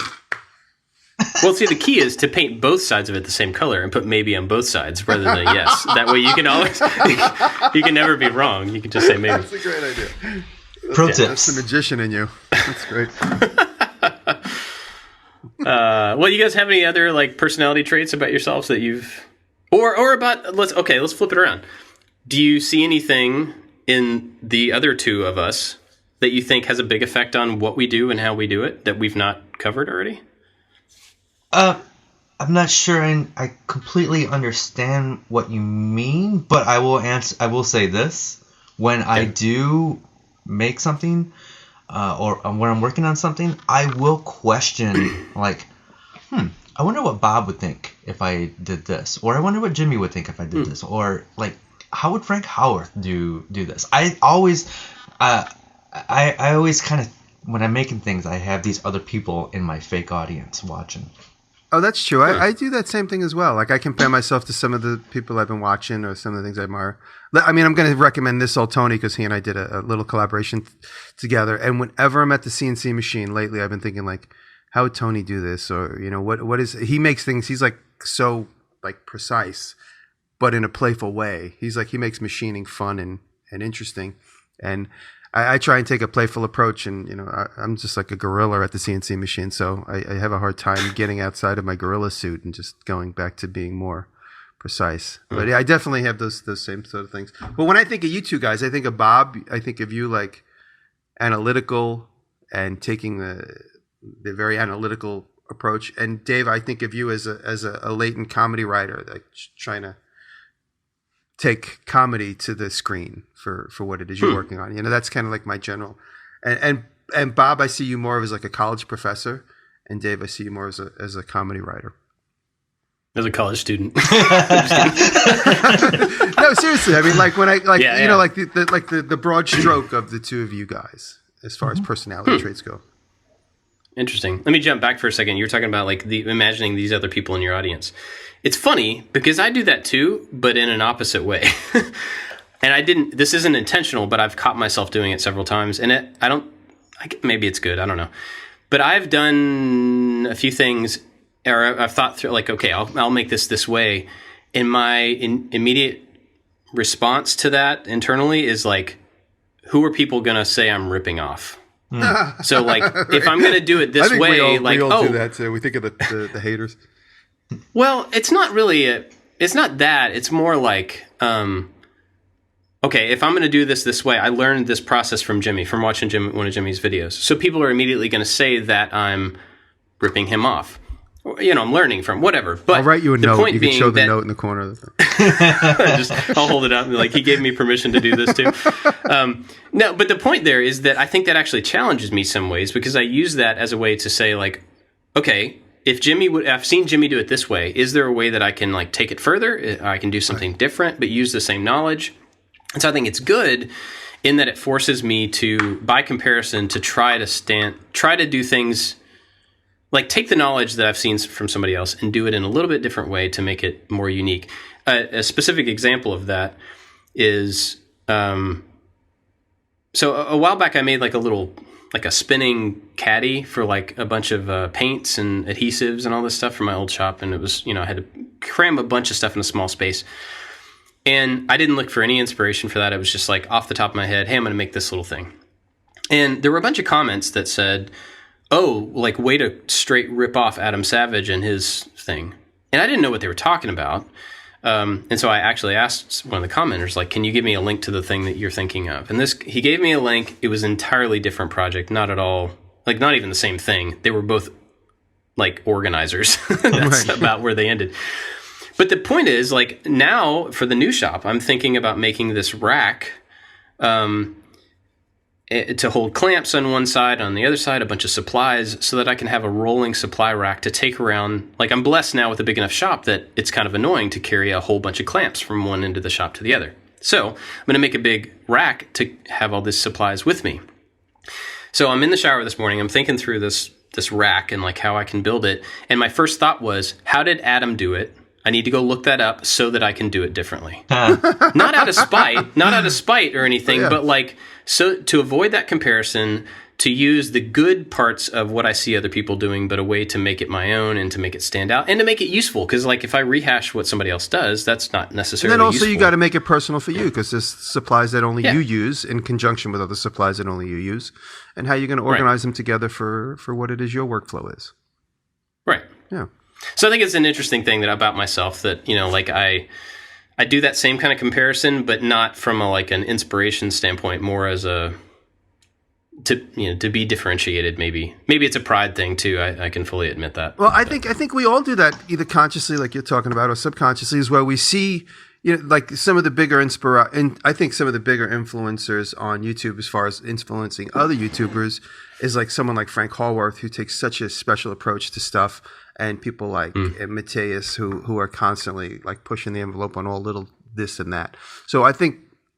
Well, see, the key is to paint both sides of it the same color and put maybe on both sides rather than a yes. That way you can always, you can never be wrong. You can just say maybe. That's a great idea. Pro tips. That's the magician in you. That's great. Well, you guys have any other like personality traits about yourselves that you've, or about, let's flip it around. Do you see anything in the other two of us that you think has a big effect on what we do and how we do it that we've not covered already? I'm not sure I completely understand what you mean, but I will say this. When I do make something, or when I'm working on something, I will question, like, I wonder what Bob would think if I did this, or I wonder what Jimmy would think if I did this, or like, how would Frank Howarth do this? I always kind of, when I'm making things, I have these other people in my fake audience watching. Oh, that's true. I do that same thing as well. Like I compare myself to some of the people I've been watching or some of the things I admire. I mean, I'm going to recommend this old Tony because he and I did a little collaboration together. And whenever I'm at the CNC machine lately, I've been thinking like, how would Tony do this? Or, what is, he makes things, he's like so like precise, but in a playful way. He's like, he makes machining fun and interesting. And I try and take a playful approach, and I'm just like a gorilla at the CNC machine, so I have a hard time getting outside of my gorilla suit and just going back to being more precise. But yeah, I definitely have those same sort of things. But when I think of you two guys, I think of Bob. I think of you like analytical and taking the very analytical approach. And Dave, I think of you as a latent comedy writer, like trying to take comedy to the screen for what it is you're working on. You know, that's kind of like my general. And Bob, I see you more as like a college professor, and Dave, I see you more as a comedy writer. As a college student. No, seriously. I mean, like when you know, like the broad stroke of the two of you guys as far as personality traits go. Interesting. Let me jump back for a second. You're talking about like imagining these other people in your audience. It's funny because I do that too, but in an opposite way. And this isn't intentional, but I've caught myself doing it several times. And maybe it's good. I don't know. But I've done a few things, or I've thought through, like, okay, I'll make this way. And my immediate response to that internally is like, who are people going to say I'm ripping off? So like, if I'm going to do it this way, we all do that too. We think of the haters. Well, it's not really it's not that. It's more like, okay, if I'm going to do this way, I learned this process from Jimmy, from watching one of Jimmy's videos. So people are immediately going to say that I'm ripping him off. You know, I'm learning from whatever. But I'll write you a note. You can show the note in the corner of the I'll hold it up and like, he gave me permission to do this too. No, but the point there is that I think that actually challenges me some ways, because I use that as a way to say like, okay, if I've seen Jimmy do it this way, is there a way that I can like take it further? I can do something different, but use the same knowledge. And so I think it's good in that it forces me to, by comparison, to try to do things like take the knowledge that I've seen from somebody else and do it in a little bit different way to make it more unique. A specific example of that is, so a while back I made like a spinning caddy for like a bunch of paints and adhesives and all this stuff from my old shop. And it was, you know, I had to cram a bunch of stuff in a small space. And I didn't look for any inspiration for that. It was just like off the top of my head, hey, I'm going to make this little thing. And there were a bunch of comments that said, oh, like way to straight rip off Adam Savage and his thing. And I didn't know what they were talking about. And so I actually asked one of the commenters, like, can you give me a link to the thing that you're thinking of? And he gave me a link. It was an entirely different project. Not at all, like not even the same thing. They were both like organizers. That's about where they ended. But the point is, like, now for the new shop, I'm thinking about making this rack to hold clamps on one side, on the other side, a bunch of supplies, so that I can have a rolling supply rack to take around. Like, I'm blessed now with a big enough shop that it's kind of annoying to carry a whole bunch of clamps from one end of the shop to the other. So I'm going to make a big rack to have all these supplies with me. So I'm in the shower this morning. I'm thinking through this rack and like how I can build it. And my first thought was, how did Adam do it? I need to go look that up so that I can do it differently. Not out of spite or anything, but like, so to avoid that comparison, to use the good parts of what I see other people doing, but a way to make it my own and to make it stand out and to make it useful. Because like if I rehash what somebody else does, that's not necessarily useful. And then also useful. You got to make it personal for you, because there's supplies that only you use in conjunction with other supplies that only you use, and how you're going to organize them together for what it is your workflow is. Right. Yeah. So I think it's an interesting thing about myself that, you know, like I do that same kind of comparison, but not from an inspiration standpoint, more as to be differentiated. Maybe it's a pride thing too. I can fully admit that. Well, I think we all do that either consciously, like you're talking about, or subconsciously, is where we see, you know, like some of the bigger and I think some of the bigger influencers on YouTube, as far as influencing other YouTubers, is like someone like Frank Hallworth, who takes such a special approach to stuff, and people like Mateus, who are constantly like pushing the envelope on all little this and that. So I think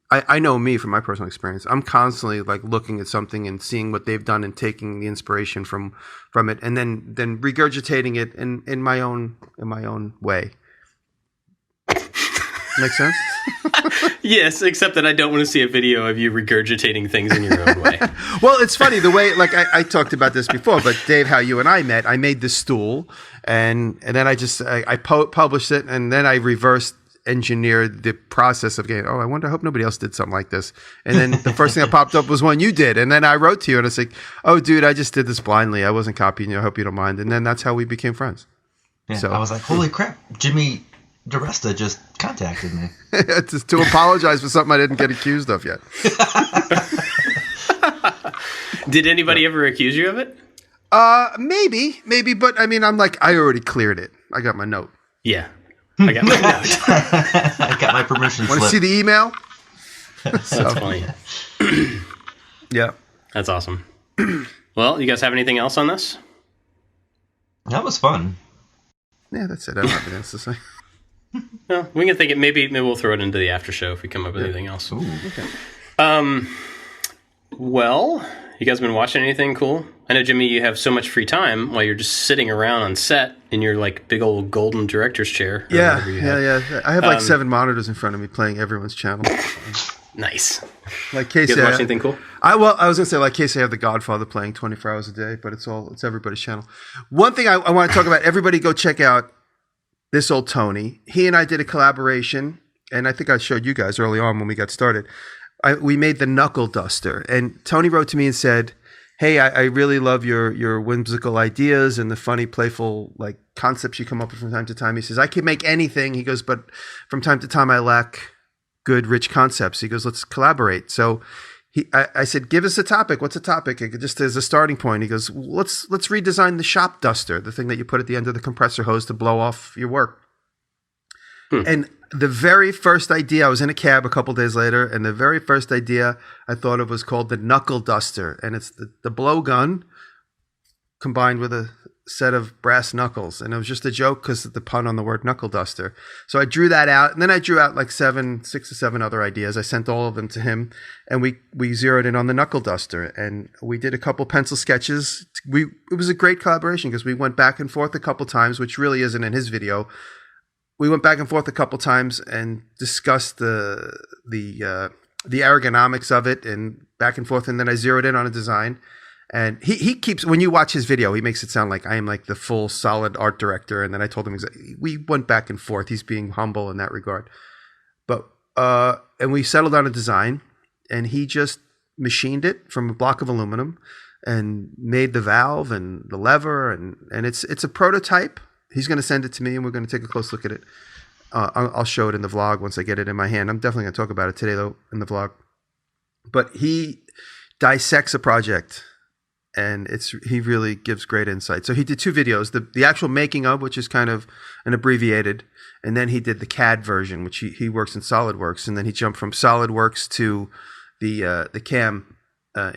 I know me from my personal experience. I'm constantly like looking at something and seeing what they've done and taking the inspiration from it, and then regurgitating it in my own way. Make sense? Yes, except that I don't want to see a video of you regurgitating things in your own way. Well, it's funny the way, like I talked about this before, but Dave, how you and I met, I made this stool, and then I published it, and then I reversed engineered the process of getting, I hope nobody else did something like this. And then the first thing that popped up was one you did. And then I wrote to you and I was like, oh, dude, I just did this blindly. I wasn't copying you. I hope you don't mind. And then that's how we became friends. Yeah, so I was like, holy crap, Jimmy Diresta just contacted me. to apologize for something I didn't get accused of yet. Did anybody ever accuse you of it? Maybe, but I mean, I'm like, I already cleared it. I got my note. Yeah. I got my note. I got my permission slip. Want to see the email? That's funny. Yeah. That's awesome. Well, you guys have anything else on this? That was fun. Yeah, that's it. I don't have anything else to say. No, we can think it. Maybe we'll throw it into the after show if we come up with anything else. Ooh. Okay. Well, you guys been watching anything cool? I know, Jimmy, you have so much free time while you're just sitting around on set in your like big old golden director's chair. Yeah. I have like 7 monitors in front of me playing everyone's channel. Nice. Like Casey, You guys watch anything cool? I was gonna say like Casey, I have The Godfather playing 24 hours a day, but it's everybody's channel. One thing I want to talk about, everybody go check out This Old Tony. He and I did a collaboration, and I think I showed you guys early on when we got started. We made the Knuckle Duster, and Tony wrote to me and said, "Hey, I really love your whimsical ideas and the funny, playful like concepts you come up with from time to time." He says, "I can make anything." He goes, "But from time to time I lack good, rich concepts." He goes, "Let's collaborate." So I said, "Give us a topic. What's a topic?" Just as a starting point. He goes, "Let's redesign the shop duster, the thing that you put at the end of the compressor hose to blow off your work." And the very first idea, I was in a cab a couple days later, and the very first idea I thought of was called the Knuckle Duster. And it's the blow gun combined with a set of brass knuckles. And it was just a joke because of the pun on the word knuckle duster. So I drew that out. And then I drew out like 6 or 7 other ideas. I sent all of them to him. And we zeroed in on the knuckle duster. And we did a couple pencil sketches. It was a great collaboration because we went back and forth a couple times, which really isn't in his video. We went back and forth a couple times and discussed the ergonomics of it and back and forth. And then I zeroed in on a design. And he keeps, when you watch his video, he makes it sound like I am like the full solid art director. And then I told him exactly, we went back and forth. He's being humble in that regard. But, and we settled on a design, and he just machined it from a block of aluminum and made the valve and the lever. And it's a prototype. He's going to send it to me, and we're going to take a close look at it. I'll show it in the vlog once I get it in my hand. I'm definitely going to talk about it today, though, in the vlog. But he dissects a project, and he really gives great insight. So he did 2 videos, the actual making of, which is kind of an abbreviated, and then he did the CAD version, which he works in SolidWorks, and then he jumped from SolidWorks to the cam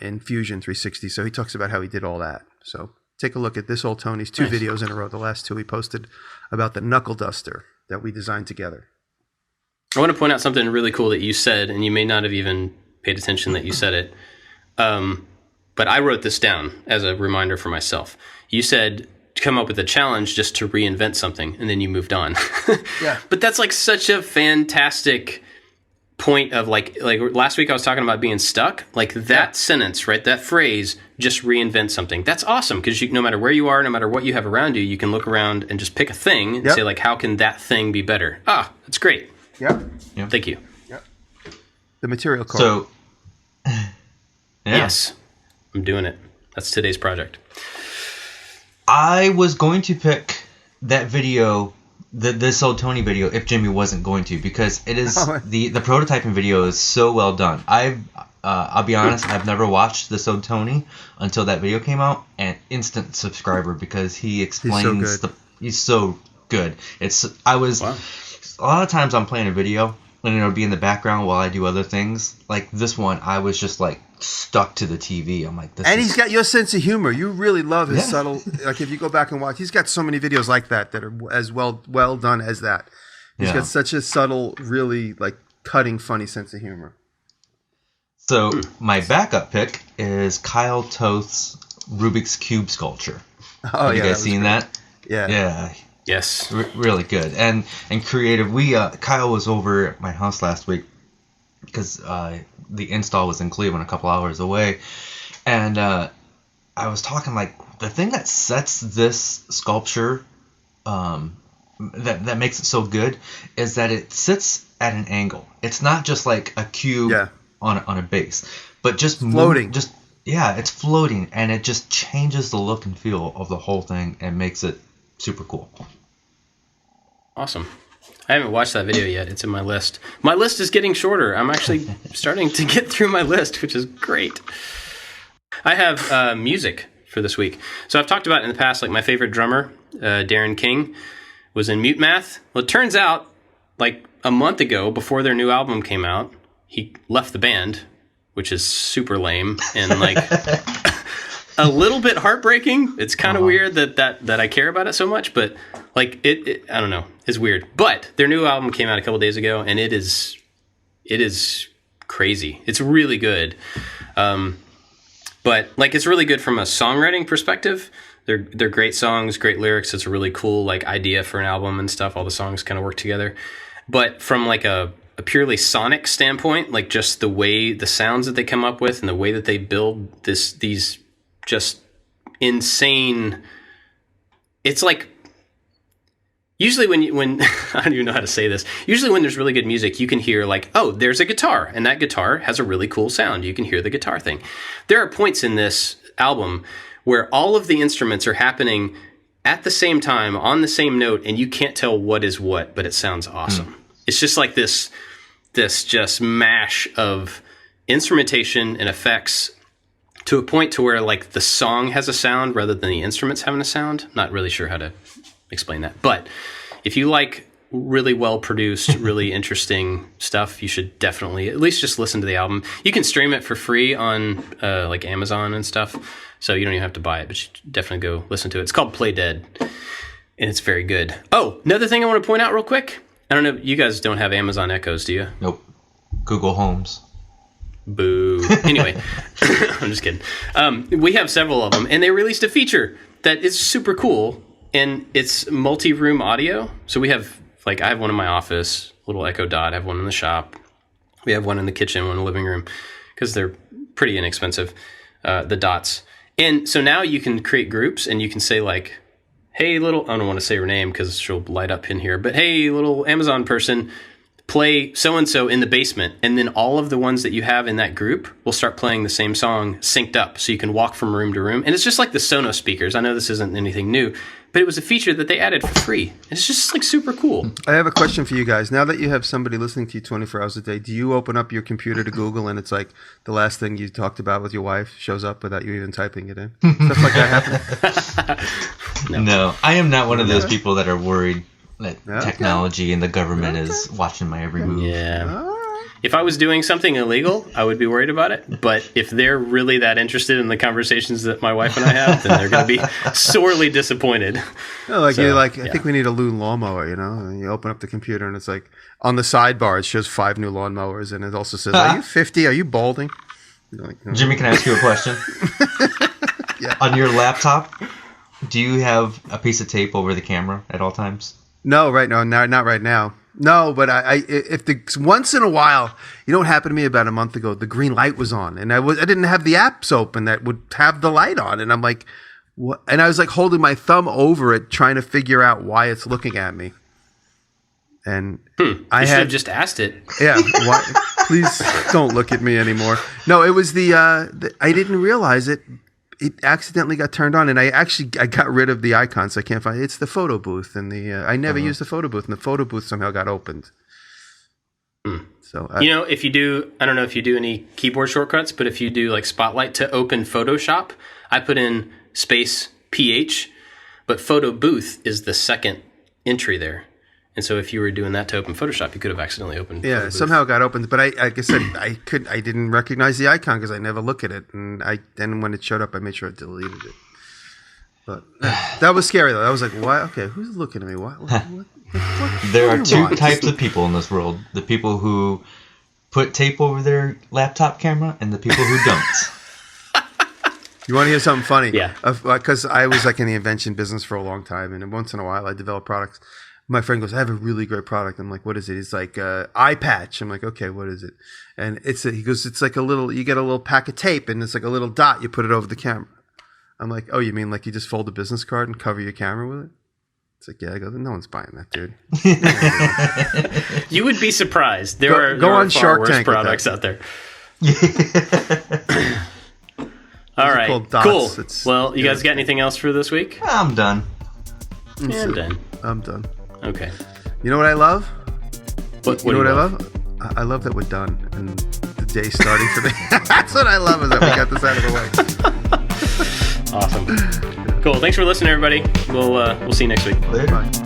in Fusion 360. So he talks about how he did all that. So take a look at This Old Tony's 2 videos in a row. The last 2 he posted about the Knuckle Duster that we designed together. I want to point out something really cool that you said, and you may not have even paid attention that you said it. But I wrote this down as a reminder for myself. You said to come up with a challenge just to reinvent something, and then you moved on. Yeah. But that's like such a fantastic point of like last week I was talking about being stuck. Like that sentence, right? That phrase, just reinvent something. That's awesome because no matter where you are, no matter what you have around you, you can look around and just pick a thing and say like, how can that thing be better? Ah, that's great. Yep. Thank you. Yep. The material card. So, Yes, I'm doing it. That's today's project. I was going to pick that video, This Old Tony video, if Jimmy wasn't going to, because it is the prototyping video is so well done. I'll be honest, I've never watched This Old Tony until that video came out, and instant subscriber because he explains he's so good. A lot of times I'm playing a video and it'll be in the background while I do other things. Like this one, I was just like stuck to the TV. I'm like, he's got your sense of humor. You really love his subtle. Like if you go back and watch, he's got so many videos like that are as well done as that. He's got such a subtle, really like cutting, funny sense of humor. So my backup pick is Kyle Toth's Rubik's Cube sculpture. Oh, have you guys seen that? Yeah. Yes. Really good and creative. Kyle was over at my house last week because the install was in Cleveland, a couple hours away, and I was talking like the thing that sets this sculpture that makes it so good is that it sits at an angle. It's not just like a cube on a base, but just floating. It's floating, and it just changes the look and feel of the whole thing and makes it super cool. Awesome. I haven't watched that video yet. It's in my list. My list is getting shorter. I'm actually starting to get through my list, which is great. I have music for this week. So I've talked about in the past, like my favorite drummer, Darren King, was in Mute Math. Well, it turns out, like a month ago, before their new album came out, he left the band, which is super lame and like a little bit heartbreaking. It's kind of weird that I care about it so much, but like it I don't know, it's weird. But their new album came out a couple days ago, and it is crazy. It's really good. But like it's really good from a songwriting perspective. They're great songs, great lyrics. It's a really cool like idea for an album and stuff. All the songs kind of work together. But from like a purely sonic standpoint, like just the sounds that they come up with and the way that they build these just insane. It's like usually when I don't even know how to say this. Usually when there's really good music, you can hear like, oh, there's a guitar, and that guitar has a really cool sound. You can hear the guitar thing. There are points in this album where all of the instruments are happening at the same time on the same note, and you can't tell what is what, but it sounds awesome. It's just like this just mash of instrumentation and effects to a point to where like the song has a sound rather than the instruments having a sound. Not really sure how to explain that, but if you like really well produced, really interesting stuff, you should definitely at least just listen to the album. You can stream it for free on like Amazon and stuff, so you don't even have to buy it, but you should definitely go listen to it. It's called Play Dead, and it's very good. Oh, another thing I want to point out real quick. I don't know, you guys don't have Amazon Echoes, do you? Nope. Google Homes. Boo. Anyway, I'm just kidding. We have several of them, and they released a feature that is super cool, and it's multi-room audio. So we have, like, I have one in my office, little Echo Dot. I have one in the shop. We have one in the kitchen, one in the living room, because they're pretty inexpensive, the Dots. And so now you can create groups, and you can say, like, hey, little, I don't want to say her name because she'll light up in here, but hey, little Amazon person, play so-and-so in the basement. And then all of the ones that you have in that group will start playing the same song synced up. So you can walk from room to room. And it's just like the Sonos speakers. I know this isn't anything new, but it was a feature that they added for free. It's just like super cool. I have a question for you guys. Now that you have somebody listening to you 24 hours a day, do you open up your computer to Google and it's like the last thing you talked about with your wife shows up without you even typing it in? Stuff like that happen? No, I am not one of those people that are worried that technology and the government is watching my every move. Yeah. If I was doing something illegal, I would be worried about it. But if they're really that interested in the conversations that my wife and I have, then they're going to be sorely disappointed. No, like, so, you're like, I think we need a new lawnmower, you know? And you open up the computer and it's like, on the sidebar, it shows 5 new lawnmowers. And it also says, are you 50? Are you balding? Like, no. Jimmy, can I ask you a question? Yeah. On your laptop, do you have a piece of tape over the camera at all times? No, not right now. No, but once in a while, you know what happened to me about a month ago? The green light was on, and I didn't have the apps open that would have the light on, and I'm like, what? And I was like holding my thumb over it, trying to figure out why it's looking at me. And I should have just asked it. Yeah, please don't look at me anymore. No, it was I didn't realize it. It accidentally got turned on, and I got rid of the icons. I can't find it. It's the photo booth, and I never used the photo booth, and the photo booth somehow got opened. So if you do, I don't know if you do any keyboard shortcuts, but if you do like Spotlight to open Photoshop, I put in space PH, but photo booth is the second entry there. And so if you were doing that to open Photoshop, you could have accidentally opened. Yeah, it somehow got opened. But like I said, I didn't recognize the icon because I never look at it. And then when it showed up, I made sure I deleted it. But that was scary though. I was like, "Why? Okay, who's looking at me? What there are two types of people in this world: the people who put tape over their laptop camera, and the people who don't." You want to hear something funny? Yeah. Because I was like in the invention business for a long time, and once in a while I develop products. My friend goes, I have a really great product. I'm like, what is it? He's like, eye patch. I'm like, okay, what is it? And he goes, it's like you get a little pack of tape and it's like a little dot. You put it over the camera. I'm like, oh, you mean like you just fold a business card and cover your camera with it? It's like, yeah. I go, no one's buying that, dude. You would be surprised. There are on far Shark worse Tank products out there. All right, cool. Well, you guys got anything else for this week? I'm done. I'm done. I'm done. Okay. You know what I love? What you know what I love? I love that we're done. And day starting today. That's what I love, is that we got this out of the way. Awesome. Cool. Thanks for listening, everybody. We'll see you next week. Later. Bye.